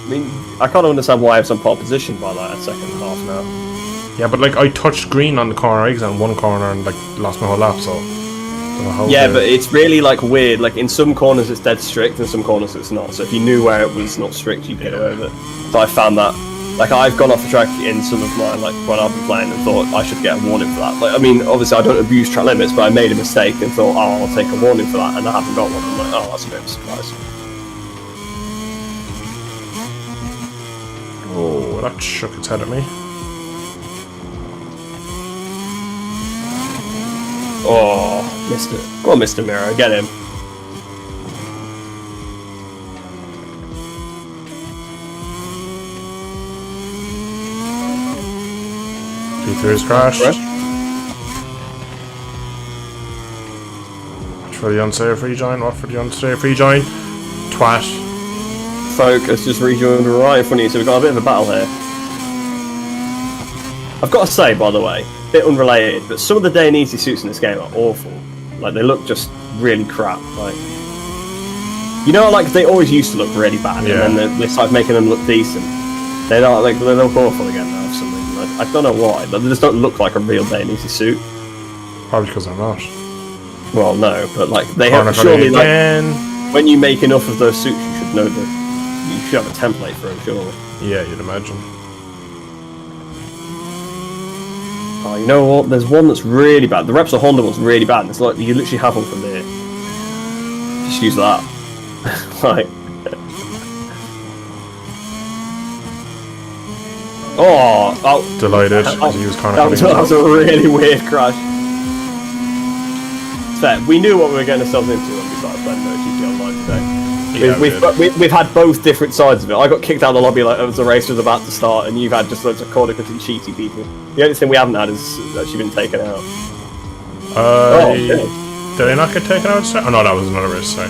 mean, I can't understand why I was on pole position by like a second and a half now. Yeah, but like I touched green on the corner exit on one corner and like lost my whole lap, so... Yeah, but it's really like weird. Like in some corners it's dead strict, and some corners it's not. So if you knew where it was not strict, you'd get away with it. So I found that, like, I've gone off the track in some of mine, like when I've been playing, and thought I should get a warning for that. Like, I mean, obviously I don't abuse track limits, but I made a mistake and thought, oh, I'll take a warning for that, and I haven't got one. I'm like, oh, that's a bit of a surprise. Oh, that shook its head at me. Oh, missed it. Go on, Mr. Mirror, get him. P3's crashed. Watch for the unsafe rejoin, watch for the unsafe rejoin. Twat. Folk has just rejoined right in front of you, so we've got a bit of a battle here. I've got to say, by the way, a bit unrelated, but some of the Dainese suits in this game are awful. Like, they look just really crap. Like, you know, like, they always used to look really bad, yeah. And then they started making them look decent. They look awful again now for some reason. Like, I don't know why. They just don't look like a real Dainese suit. Probably because I'm not. Well, no, but like they Corner have surely like again. when you make enough of those suits, you should know that you should have a template for them, surely. Yeah, you'd imagine. Oh, you know what? There's one that's really bad. The Repsol Honda one's really bad. And it's like you literally have one from there. Just use that. Like. Oh, Delighted as he was corner that was a really weird crash. Fair. We knew what we were getting ourselves into when we started playing Motogp Online today. Yeah, We've had both different sides of it. I got kicked out of the lobby like as the race was about to start, and you've had just loads of corner cutting cheaty people. The only thing we haven't had is actually been taken out. Did I not get taken out? Oh no, that was another race. Sorry.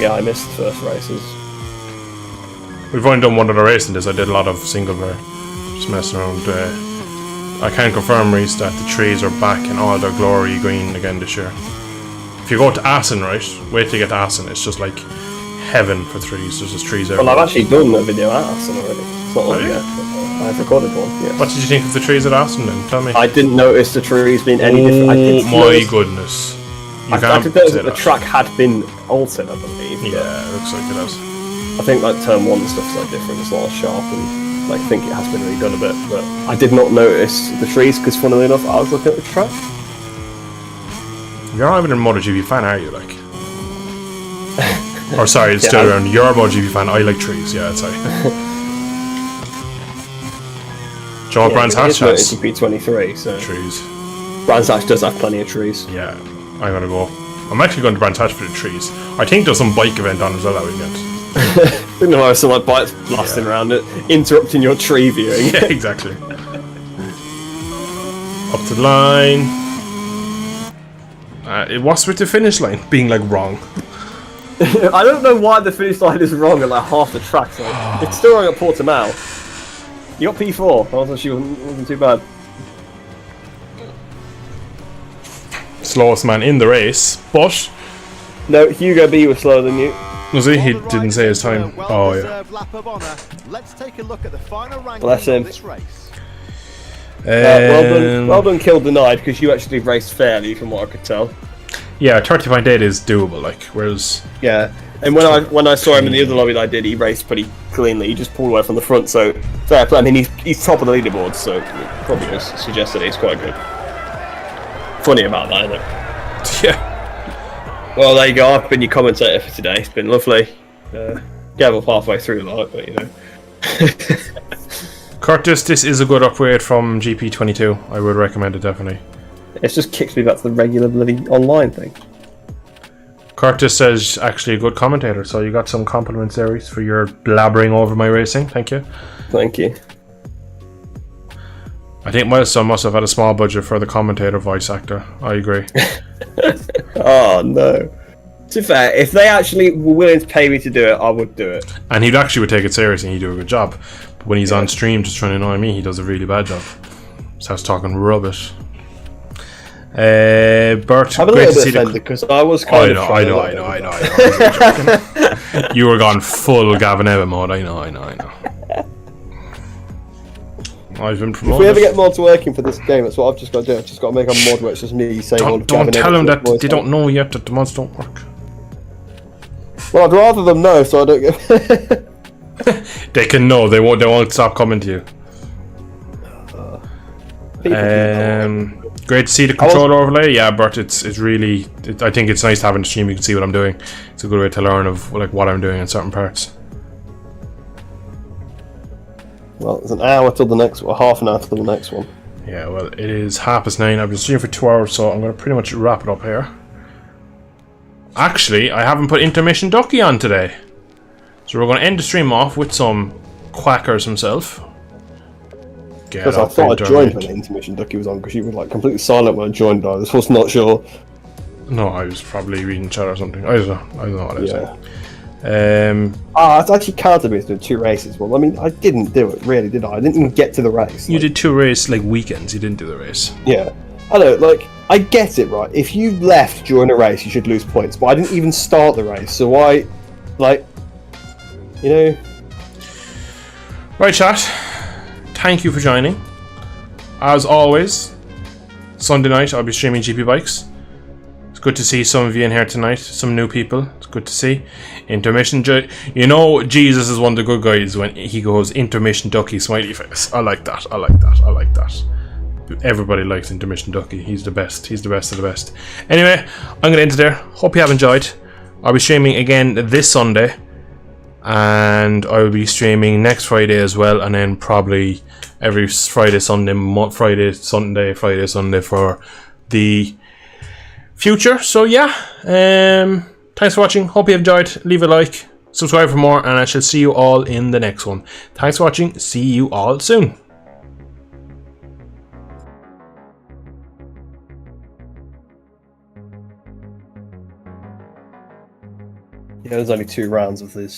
Yeah, I missed the first races. We've only done one other race in this. I did a lot of single bar, just messing around. I can confirm, Reese, that the trees are back in all their glory green again this year. If you go to Assen, right, wait till you get to Assen, it's just like heaven for trees. There's just trees everywhere. Well, I've actually done a video at Assen already. It's not on yet. I've recorded one, yes. What did you think of the trees at Assen then? Tell me. I didn't notice the trees being any different. Oh my goodness. I did notice that the track had been altered, I believe. Yeah, it looks like it has. I think like turn 1 and stuff's like different, it's not as sharp, and like, I think it has been redone a bit, but I did not notice the trees because funnily enough I was looking at the track. You're not even a Motogp fan, are you? Like, or sorry, it's still around. You're a Motogp fan. I like trees. Yeah, sorry. Joe Brands Hatch has GP23, so trees. Brands Hatch does have plenty of trees. Yeah, I'm gonna go. I'm actually going to Brands Hatch for the trees. I think there's some bike event on as well that weekend. I think there are some like bikes blasting around it, interrupting your tree viewing. Yeah, exactly. Up to the line. What's with the finish line being like wrong? I don't know why the finish line is wrong at like half the track. So it's still wrong at Portimao. You got P4. I wasn't sure, wasn't too bad. Slowest man in the race, but no, Hugo B was slower than you. Was he? He didn't say his time. Oh yeah. Let's take a look at the final ranking Bless him. of this race. Well done, Kill Denied, because you actually raced fairly, from what I could tell. Yeah, 30.8 is doable. Like, whereas yeah, and when I saw him in the other lobby that I did, he raced pretty cleanly. He just pulled away from the front, so fair play. I mean, he's top of the leaderboard, so probably just suggests that he's quite good. Funny about that, isn't it? Yeah. Well, there you go. I've been your commentator for today. It's been lovely. Gave up halfway through, like, but you know. Curtis, this is a good upgrade from GP22. I would recommend it definitely. It's just kicks me back to the regular bloody online thing. Curtis says actually a good commentator, so you got some compliments there, Reese, for your blabbering over my racing. Thank you. Thank you. I think my son must have had a small budget for the commentator voice actor. I agree. Oh no. To be fair, if they actually were willing to pay me to do it, I would do it. And he actually would take it seriously and he'd do a good job. But when he's on stream just trying to annoy me, he does a really bad job. Starts talking rubbish. Bert, I'm a great little to see bit offended because I was kind of. I know. You were gone full Gavin Evan mode. I know. I've been promoted. If we ever get mods working for this game, that's what I've just got to do. I've just got to make a mod where it's just me saying all of Don't Gavin tell them Evans' that voice they don't know yet that the mods don't work. Well, I'd rather them know so I don't get. They can know. They won't stop coming to you. Great to see the controller overlay. Yeah, Bert, it's really. I think it's nice having the stream. You can see what I'm doing. It's a good way to learn of like what I'm doing in certain parts. Well, it's an hour till the next one, half an hour till the next one. Yeah, well, it is 9:30. I've been streaming for 2 hours, so I'm going to pretty much wrap it up here. Actually, I haven't put Intermission Ducky on today. So we're going to end the stream off with some quackers himself. Because I thought I joined when the Intermission Ducky was on, because you were like completely silent when I joined. I was not sure. No, I was probably reading chat or something. I don't know what I was saying. It's actually counted me doing 2 races. Well, I mean, I didn't do it, really, did I? I didn't even get to the race. You did 2 races, like weekends. You didn't do the race. Yeah. I know, like, I get it, right? If you left during a race, you should lose points. But I didn't even start the race, so why, like, you know... Right, chat. thank you for joining. As always, Sunday night I'll be streaming GP Bikes. It's good to see some of you in here tonight, some new people. It's good to see. Intermission, you know, Jesus is one of the good guys when he goes intermission ducky smiley face. I like that. I like that. I like that. Everybody likes intermission ducky. He's the best. He's the best of the best. Anyway, I'm gonna end it there. Hope you have enjoyed. I'll be streaming again this Sunday, and I will be streaming next Friday as well, and then probably every Friday, Sunday for the future. So yeah, thanks for watching. Hope you have enjoyed. Leave a like, subscribe for more, and I shall see you all in the next one. Thanks for watching. See you all soon. Yeah, there's only 2 rounds of this.